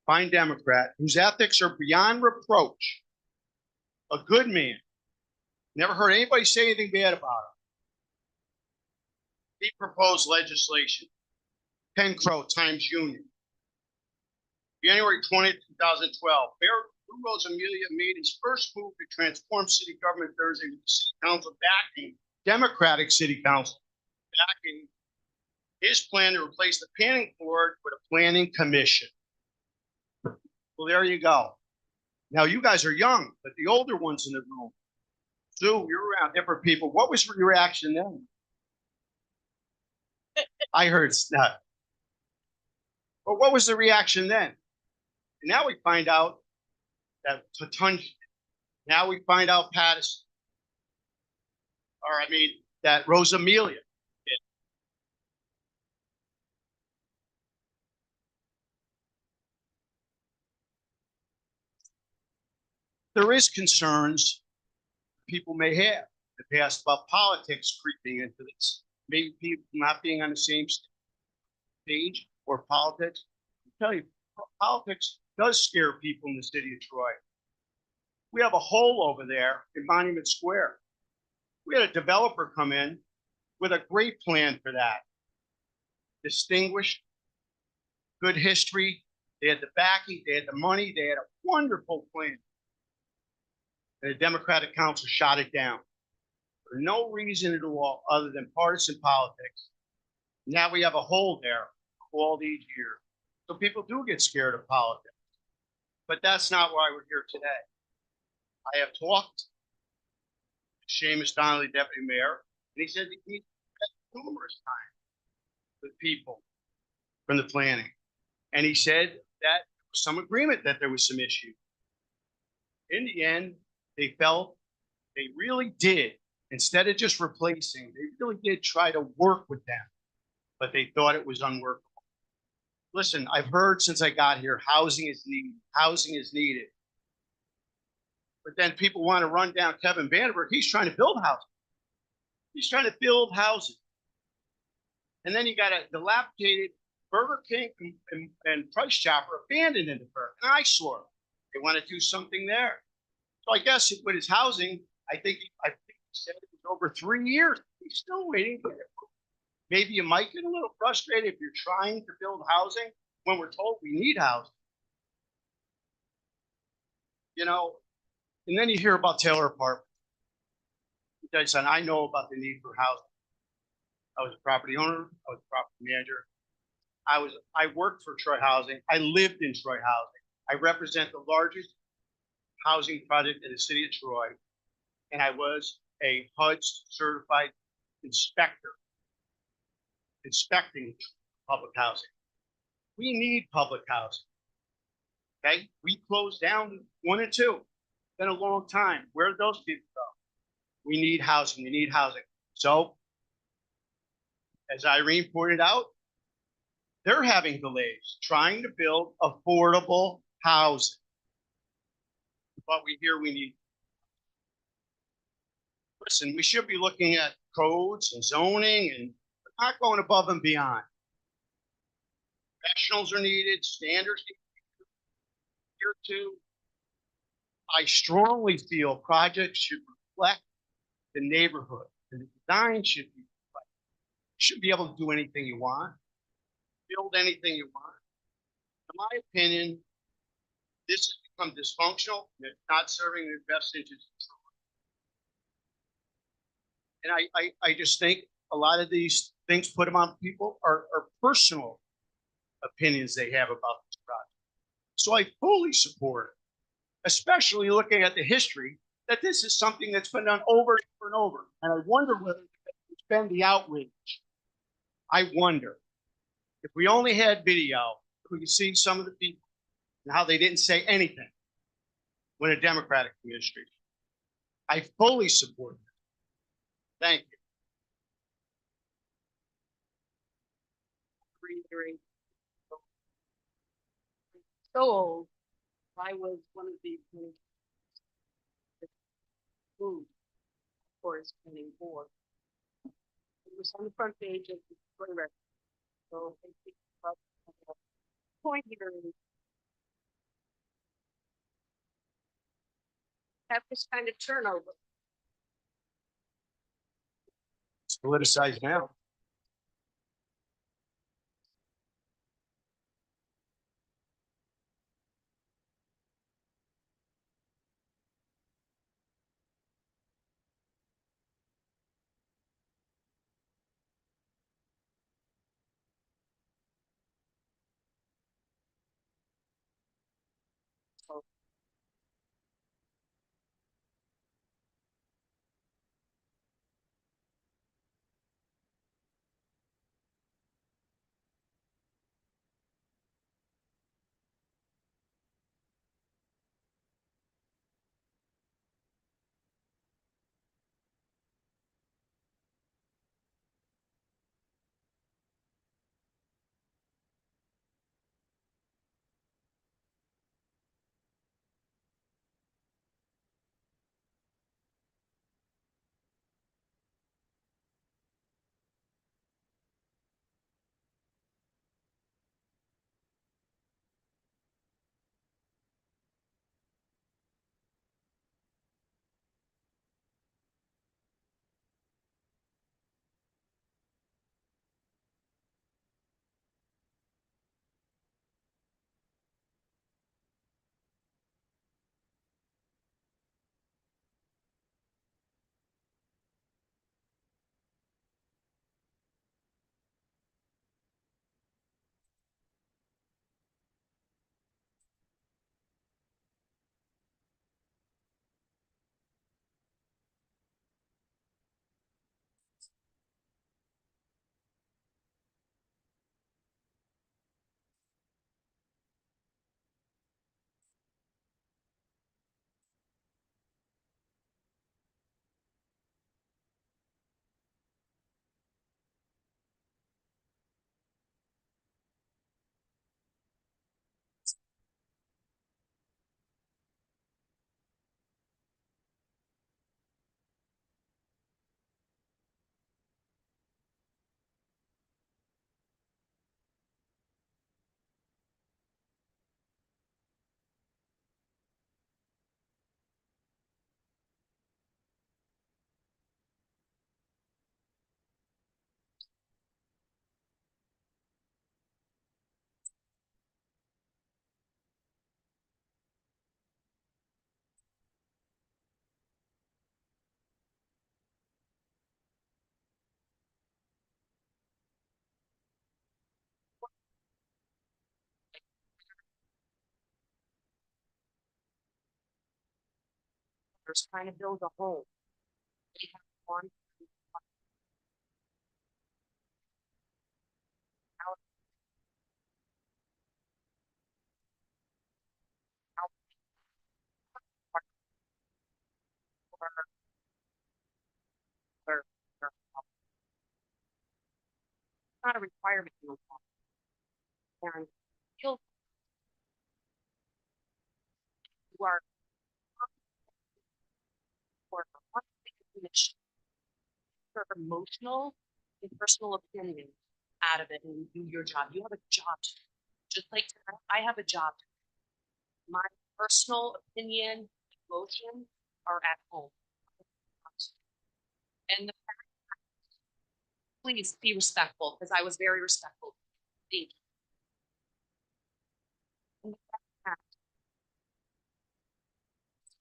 G: fine Democrat, whose ethics are beyond reproach, a good man. Never heard anybody say anything bad about him. He proposed legislation, Penn Crow Times Union. January 20th, 2012, Mayor Lou Rosamilia made his first move to transform city government Thursday with the city council backing, Democratic city council, backing his plan to replace the planning board with a planning commission. Well, there you go. Now, you guys are young, but the older ones in the room, Sue, you're around different people. What was your reaction then? I heard snap. But what was the reaction then? And now we find out that Tutunjan, now we find out Patterson, or I mean, that Rosamilia did. There is concerns people may have in the past about politics creeping into this. Maybe people not being on the same stage or politics. I'll tell you, politics does scare people in the city of Troy. We have a hole over there in Monument Square. We had a developer come in with a great plan for that. Distinguished, good history. They had the backing, they had the money, they had a wonderful plan. And the Democratic Council shot it down for no reason at all other than partisan politics. Now we have a hole there all these years. So people do get scared of politics. But that's not why we're here today. I have talked to Seamus Donnelly, deputy mayor, and he said he met numerous times with people from the planning. And he said that there was some agreement that there was some issue. In the end, they felt they really did, instead of just replacing, they really did try to work with them, but they thought it was unworkable. Listen, I've heard since I got here, housing is needed, housing is needed. But then people want to run down Kevin Vandenberg. He's trying to build housing. He's trying to build housing. And then you got a dilapidated Burger King and Price Chopper abandoned in the burg, an eyesore. They want to do something there. So I guess with his housing, I think he said it was over 3 years. He's still waiting for it. Maybe you might get a little frustrated if you're trying to build housing when we're told we need housing. You know, and then you hear about Taylor Apartments. I said, I know about the need for housing. I was a property owner. I was a property manager. I worked for Troy Housing. I lived in Troy Housing. I represent the largest housing project in the city of Troy. And I was a HUD's certified inspector, inspecting public housing. We need public housing. Okay, we closed down 1 and 2. Been a long time. Where did those people go? We need housing. We need housing. So, as Irene pointed out, they're having delays trying to build affordable housing. But we hear we need. Listen, we should be looking at codes and zoning and not going above and beyond. Professionals are needed, standards needed. Here too, I strongly feel projects should reflect the neighborhood, and the design should be reflected. You should be able to do anything you want, build anything you want. In my opinion, this has become dysfunctional and it's not serving the best interests. And I just think a lot of these things put them on people are personal opinions they have about this project. So I fully support it, especially looking at the history that this is something that's been done over and over. And I wonder whether it's been the outrage. I wonder if we only had video, we could see some of the people and how they didn't say anything when a Democratic administration. I fully support that. Thank you.
B: Reiterate. So old. I was one of the Forest Planning Board. It was on the front page of the Troy Record. So I think about the point here is have this kind of turnover.
G: It's politicized now.
H: There's trying to build a home. They have one. Or, not a requirement in the law. And you'll, you are for one commission, for emotional and personal opinion out of it and do your job. You have a job to do. Just like I have a job to do. My personal opinion, emotions are at home. And the please be respectful because I was very respectful. Thank you. And the fact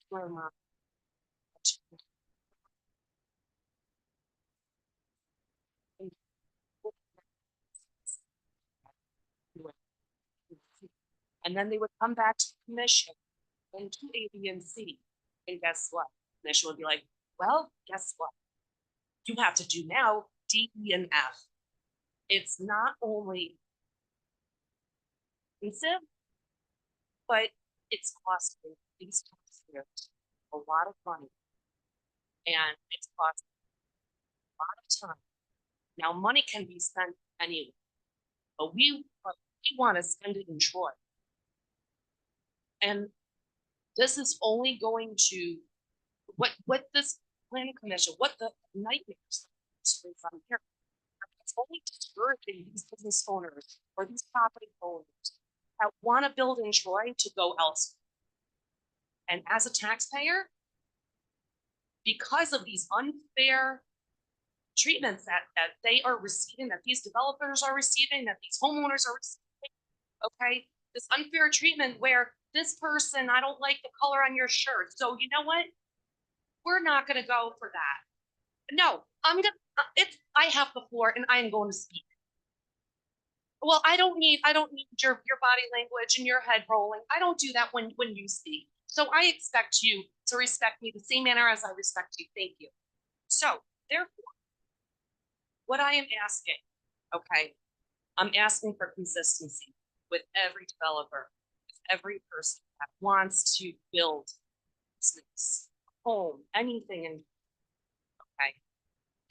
H: where my- and then they would come back to the commission and do A, B, and C. And guess what? The commission would be like, well, guess what? You have to do now D, E, and F. It's not only expensive, but it's costing these taxpayers a lot of money. And it's costing a lot of time. Now, money can be spent anywhere, but we want to spend it in Troy. And this is only going to what this planning commission, what the nightmares from here. It's only discouraging these business owners or these property owners that want to build in Troy to go elsewhere. And as a taxpayer, because of these unfair treatments that they are receiving, that these developers are receiving, that these homeowners are receiving, okay, this unfair treatment where this person, I don't like the color on your shirt, so you know what? We're not going to go for that. No, I have the floor and I am going to speak. Well, I don't need your body language and your head rolling. I don't do that when you speak. So I expect you to respect me the same manner as I respect you. Thank you. So therefore, what I am asking, okay, I'm asking for consistency with every developer, with every person that wants to build business, home, anything, and okay.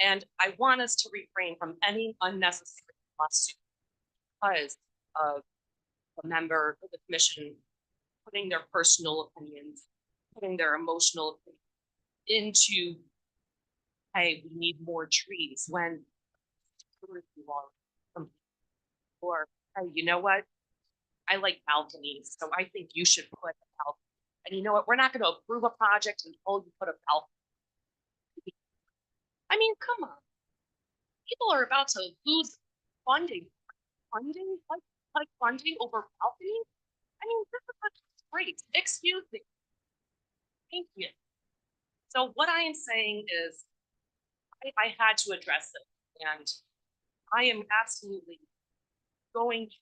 H: And I want us to refrain from any unnecessary lawsuit because of a member of the commission putting their personal opinions, putting their emotional opinions into, hey, we need more trees when or hey, you know what? I like balconies, so I think you should put a balcony. And you know what? We're not going to approve a project until you put a balcony. I mean, come on. People are about to lose funding. Funding? Like funding over balcony? I mean, this is a disgrace. Excuse me. Thank you. So what I am saying is I had to address it. And I am absolutely going to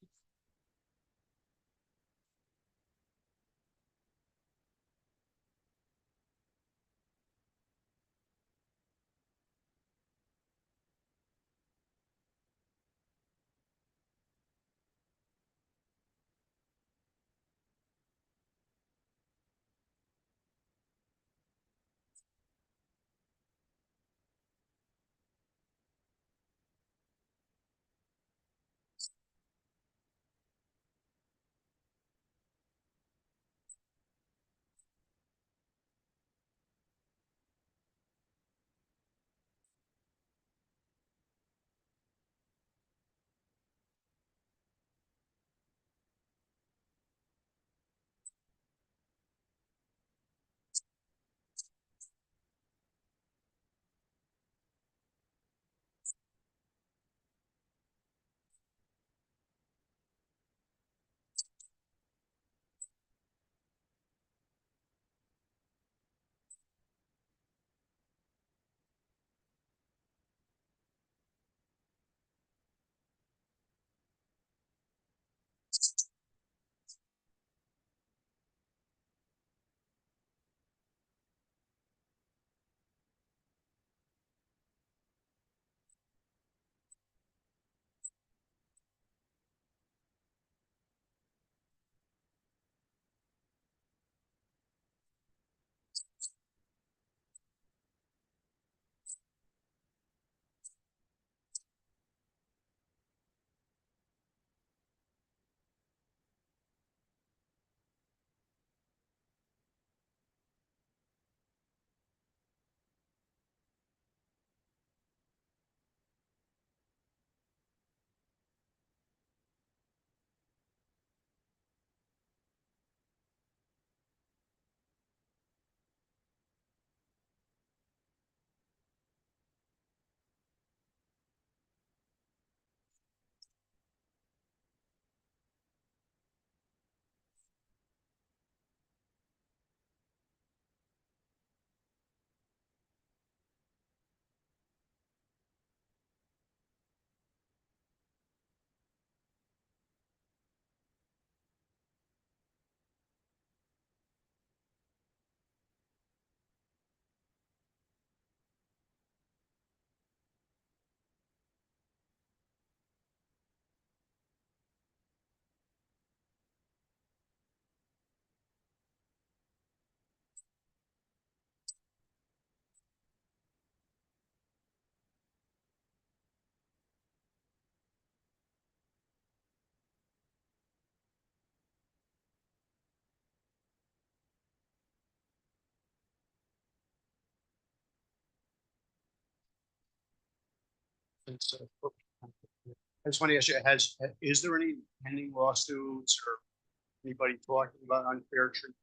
G: Since, I just want to ask you, is there any pending lawsuits or anybody talking about unfair treatment?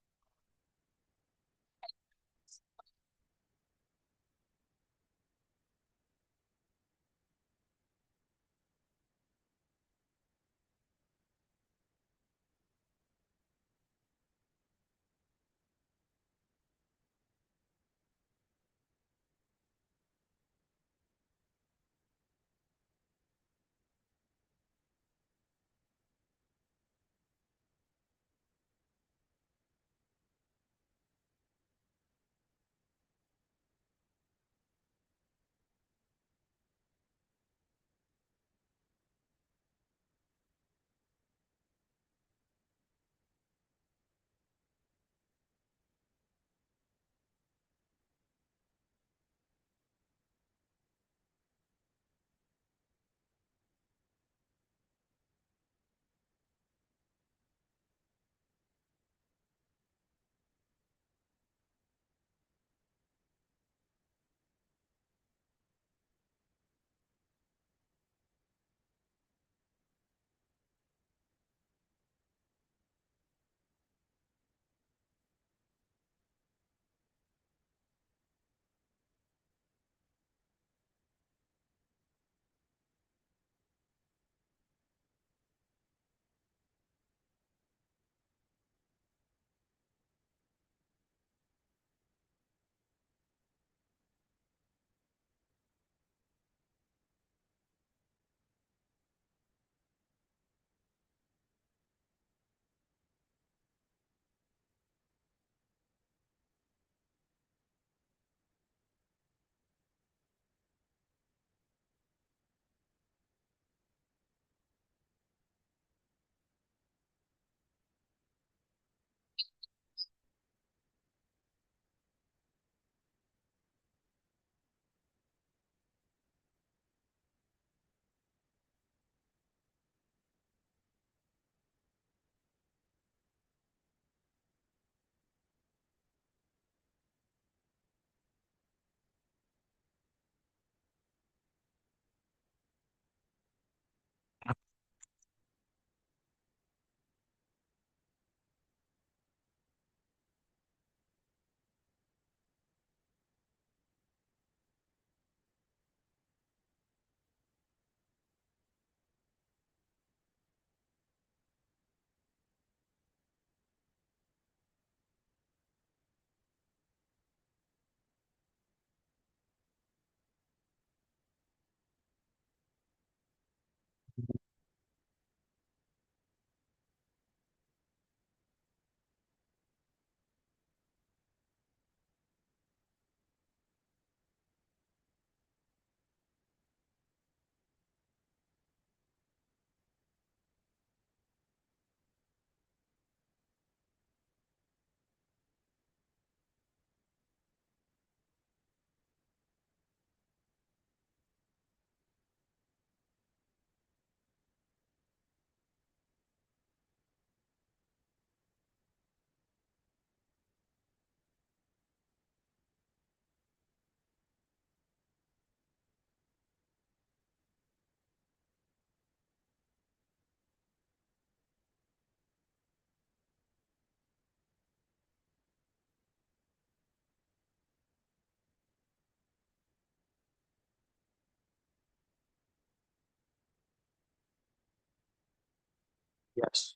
G: Yes.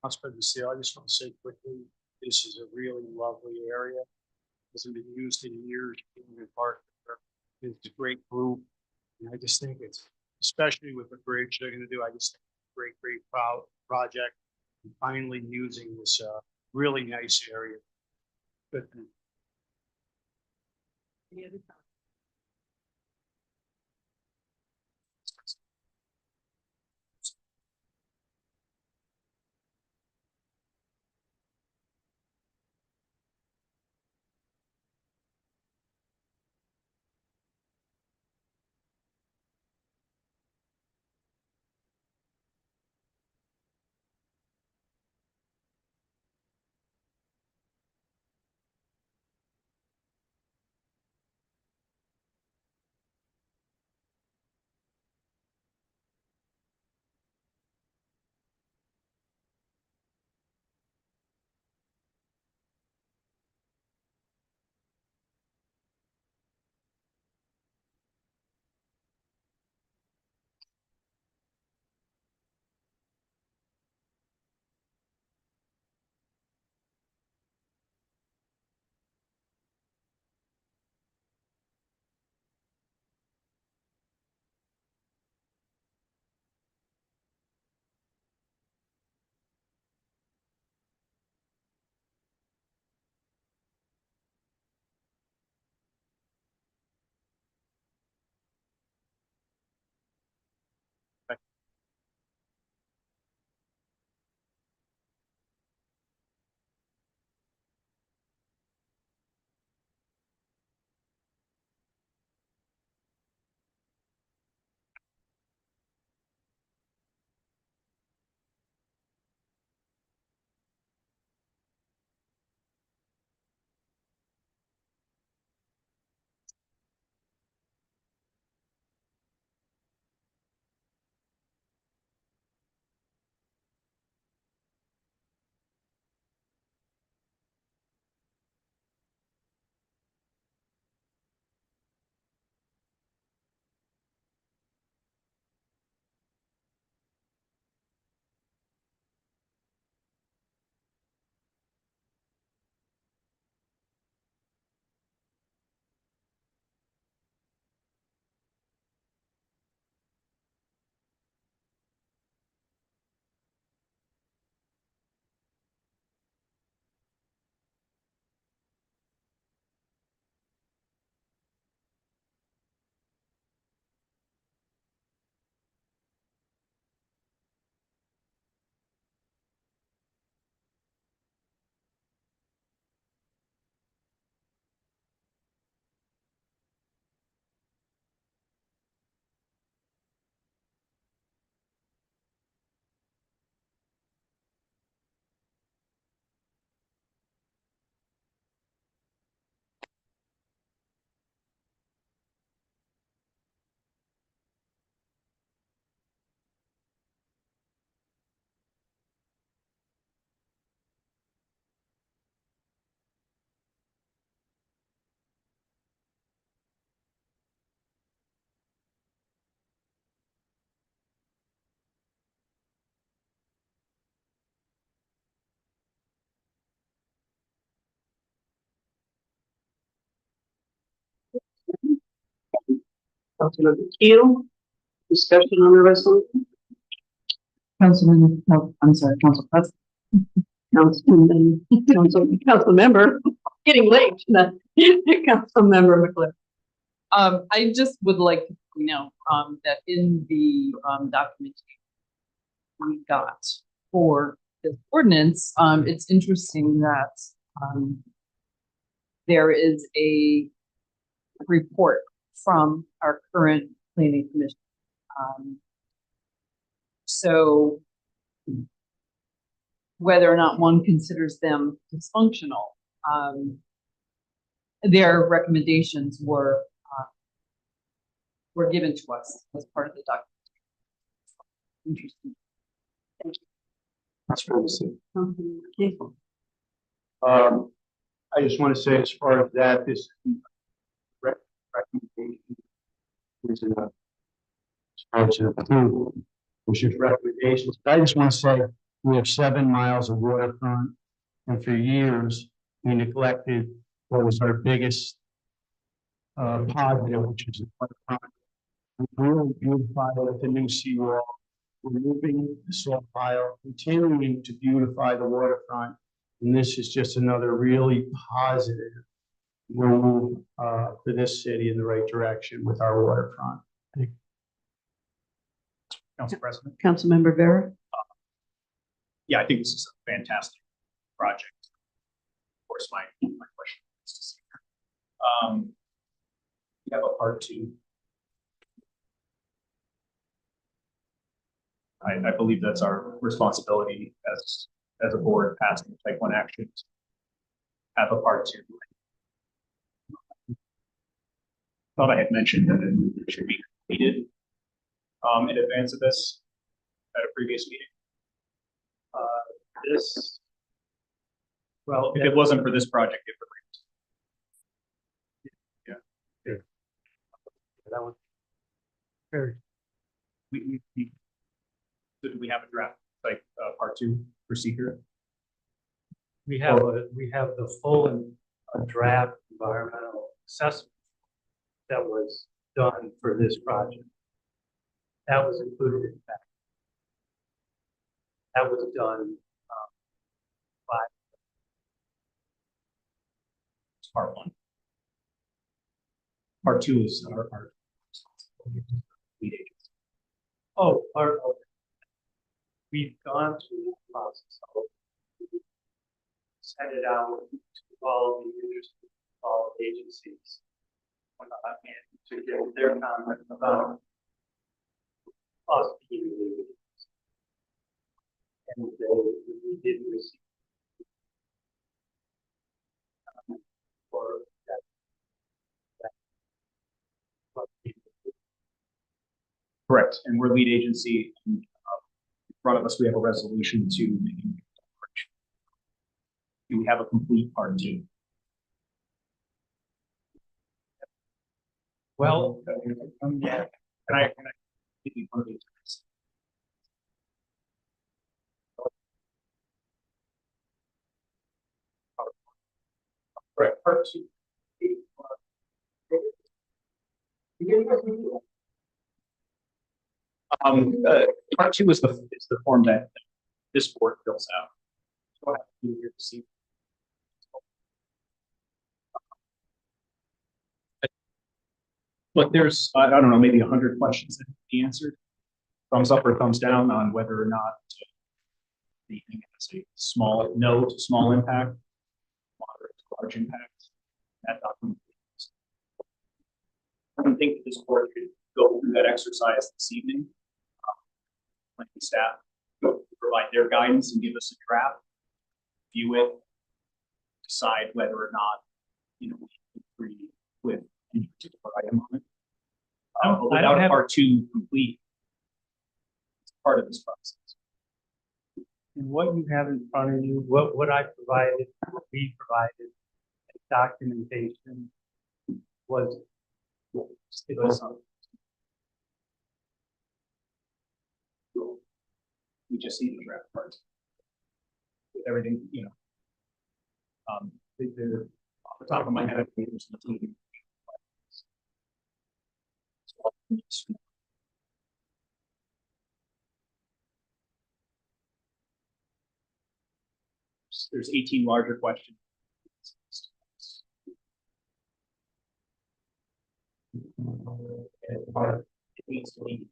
G: Councilman Lucille, I just want to say quickly, this is a really lovely area. Hasn't been used in years. Union Park. It's a great group. And I just think it's, especially with the bridge they're gonna do, I just think it's a great project. And finally using this, really nice area. Good.
B: Any other comments? Councilmember Keel, discussion on the resolution. Councilman, no, I'm sorry, Council President. Council member, getting late. Council member McClure.
I: I just would like to point out, that in the, documentation we got for this ordinance, it's interesting that, there is a report from our current planning commission. So whether or not one considers them dysfunctional, their recommendations were given to us as part of the document. Interesting.
G: That's what I'm saying.
B: Councilmember Keel.
G: I just want to say as far as that, this recommendation is which is recommendations. But I just want to say we have 7 miles of waterfront, and for years we neglected what was our biggest positive, which is the waterfront. We really beautified it with the new seawall, removing the soil pile, continuing to beautify the waterfront. And this is just another really positive move for this city in the right direction with our waterfront.
C: Council President.
B: Councilmember Vera?
C: Yeah, I think this is a fantastic project. Of course, my question is to see. We have a part two. I believe that's our responsibility as a board passing type one actions. Have a part two. Thought I had mentioned that it should be completed in advance of this at a previous meeting. Well, if it wasn't for this project, it would. Yeah.
G: That one.
C: So do we have a draft, like, part two for seeker?
J: We have the full draft environmental assessment that was done for this project. That was included in that. That was done by
C: Part one. Part two is our lead agency.
J: part of it. We've gone through the process of send it out to all the interested, all agencies, and to get their comment about us being the and we did receive for that.
C: Correct, and we're lead agency. And, in front of us, we have a resolution to make a declaration. Do we have a complete part two?
J: Well,
C: Yeah. Can I give you one of these? Right, part two. Part two is the form that this board fills out. So I have to do here to see. But there's, I don't know, maybe 100 questions that have to be answered. Thumbs up or thumbs down on whether or not anything has a small, no to small impact, moderate to large impact. That document. I don't think that this board could go through that exercise this evening. Planning staff provide their guidance and give us a draft, view it, decide whether or not, we agree with any particular item on it. But without a part two complete, it's part of this process.
J: and what you have in front of you, what I provided, what we provided, documentation was. It was
C: We just need the draft part. With everything, off the top of my head, I think there's nothing. There's 18 larger questions. It needs to be.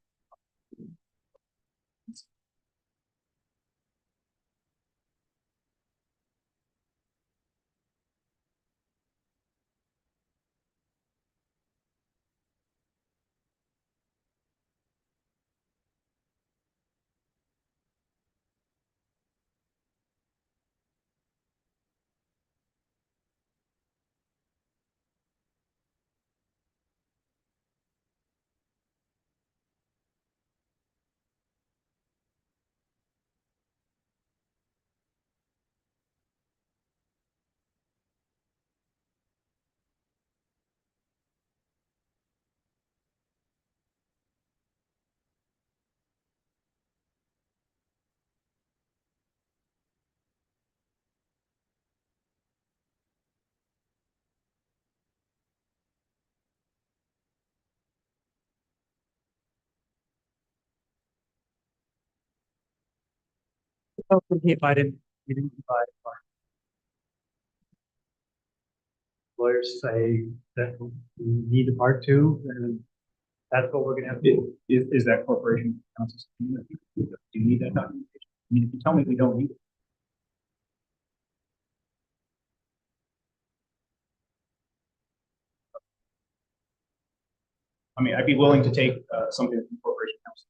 J: If I didn't, we didn't divide part. Lawyers say that we need a part two, and that's what we're gonna have to do.
K: Is that corporation council? Do you need that documentation? I mean, if you tell me we don't need it. I mean, I'd be willing to take something from corporation council.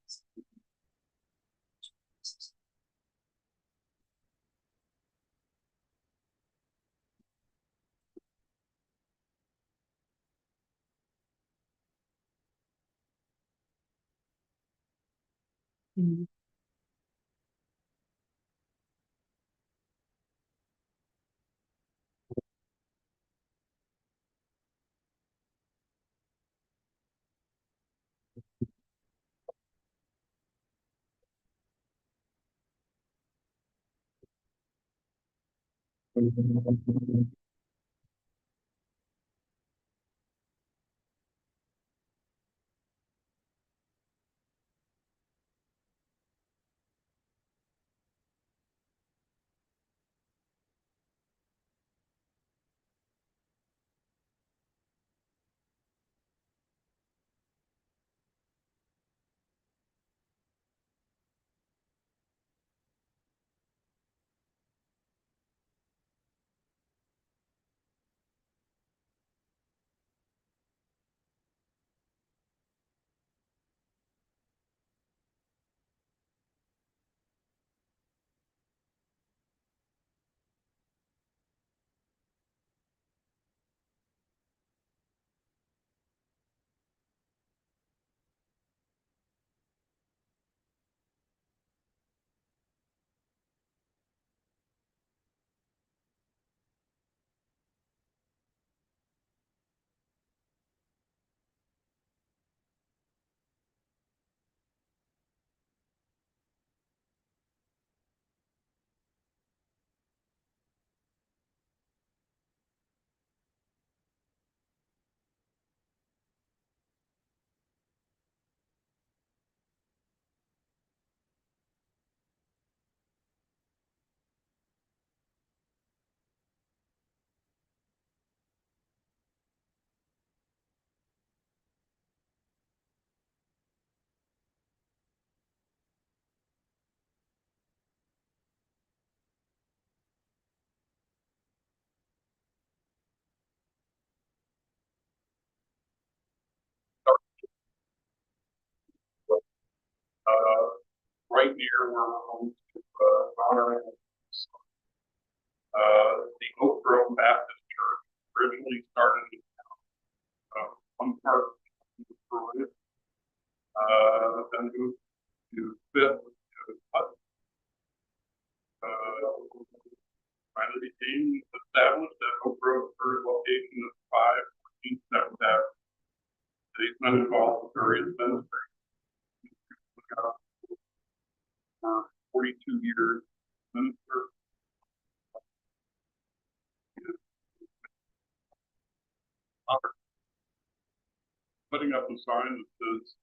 K: Right near where we're home to honor the Oak Grove Baptist Church originally started in one part of it, then moved to Fifth, finally became established at Oak Grove first location of 5 14 Avenue. Today's Metropolitan Missouri has been for 42 years minister. Putting up a sign that says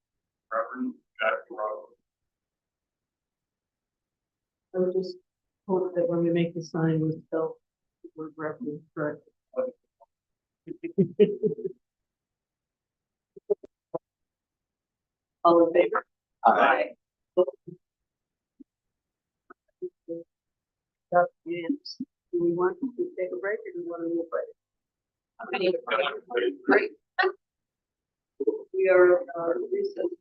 K: Reverend Jack Ross.
B: I would just hope that when we make the sign, we spell the word reference correctly. All in favor? Aye. That's unanimous. Do we want to take a break or do we want to move break? Great. We are recessed.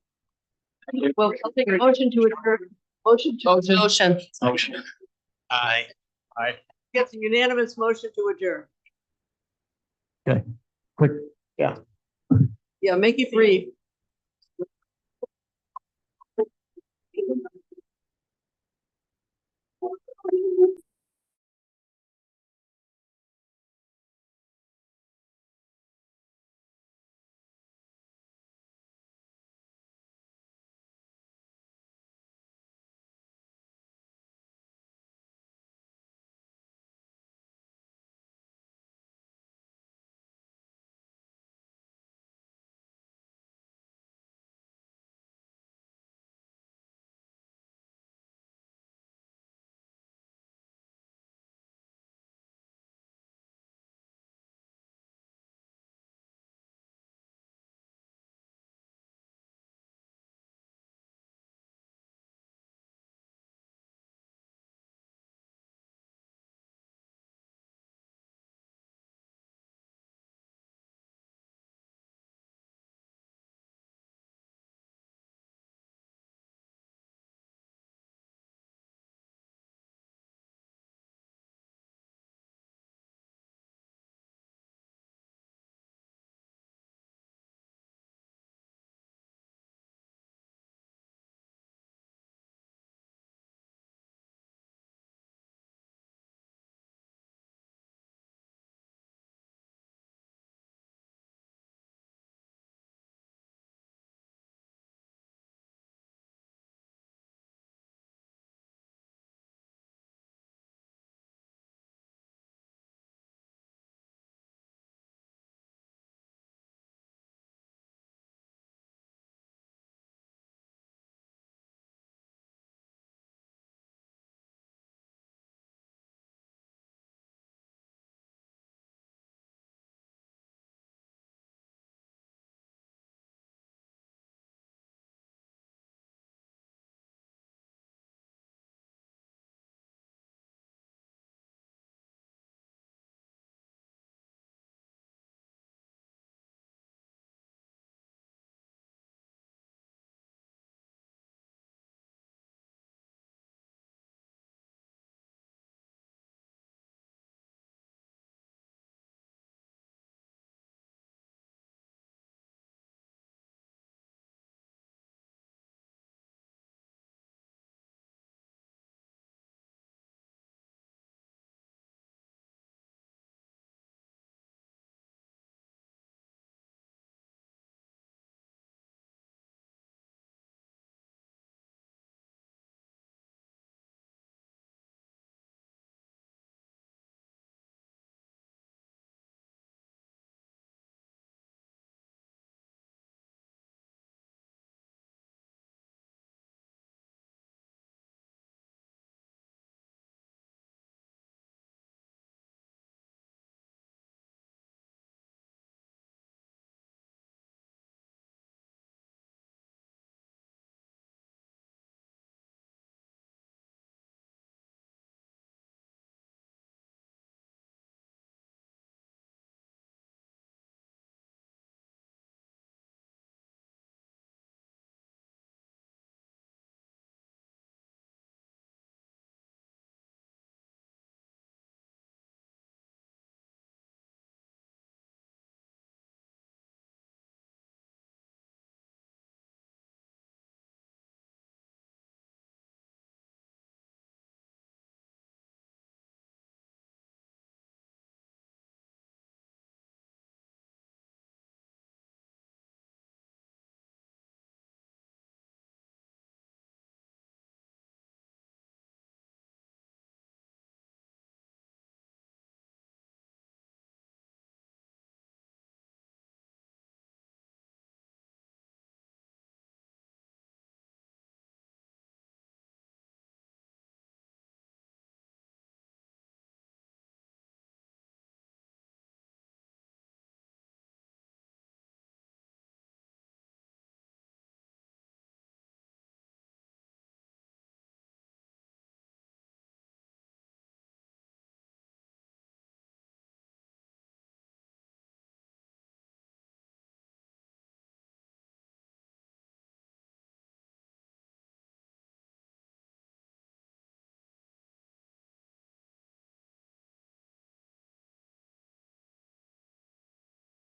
B: Well, I'll take a motion to adjourn. Motion.
E: Aye.
B: Gets a unanimous motion to adjourn.
J: Quick.
B: Yeah, make it brief.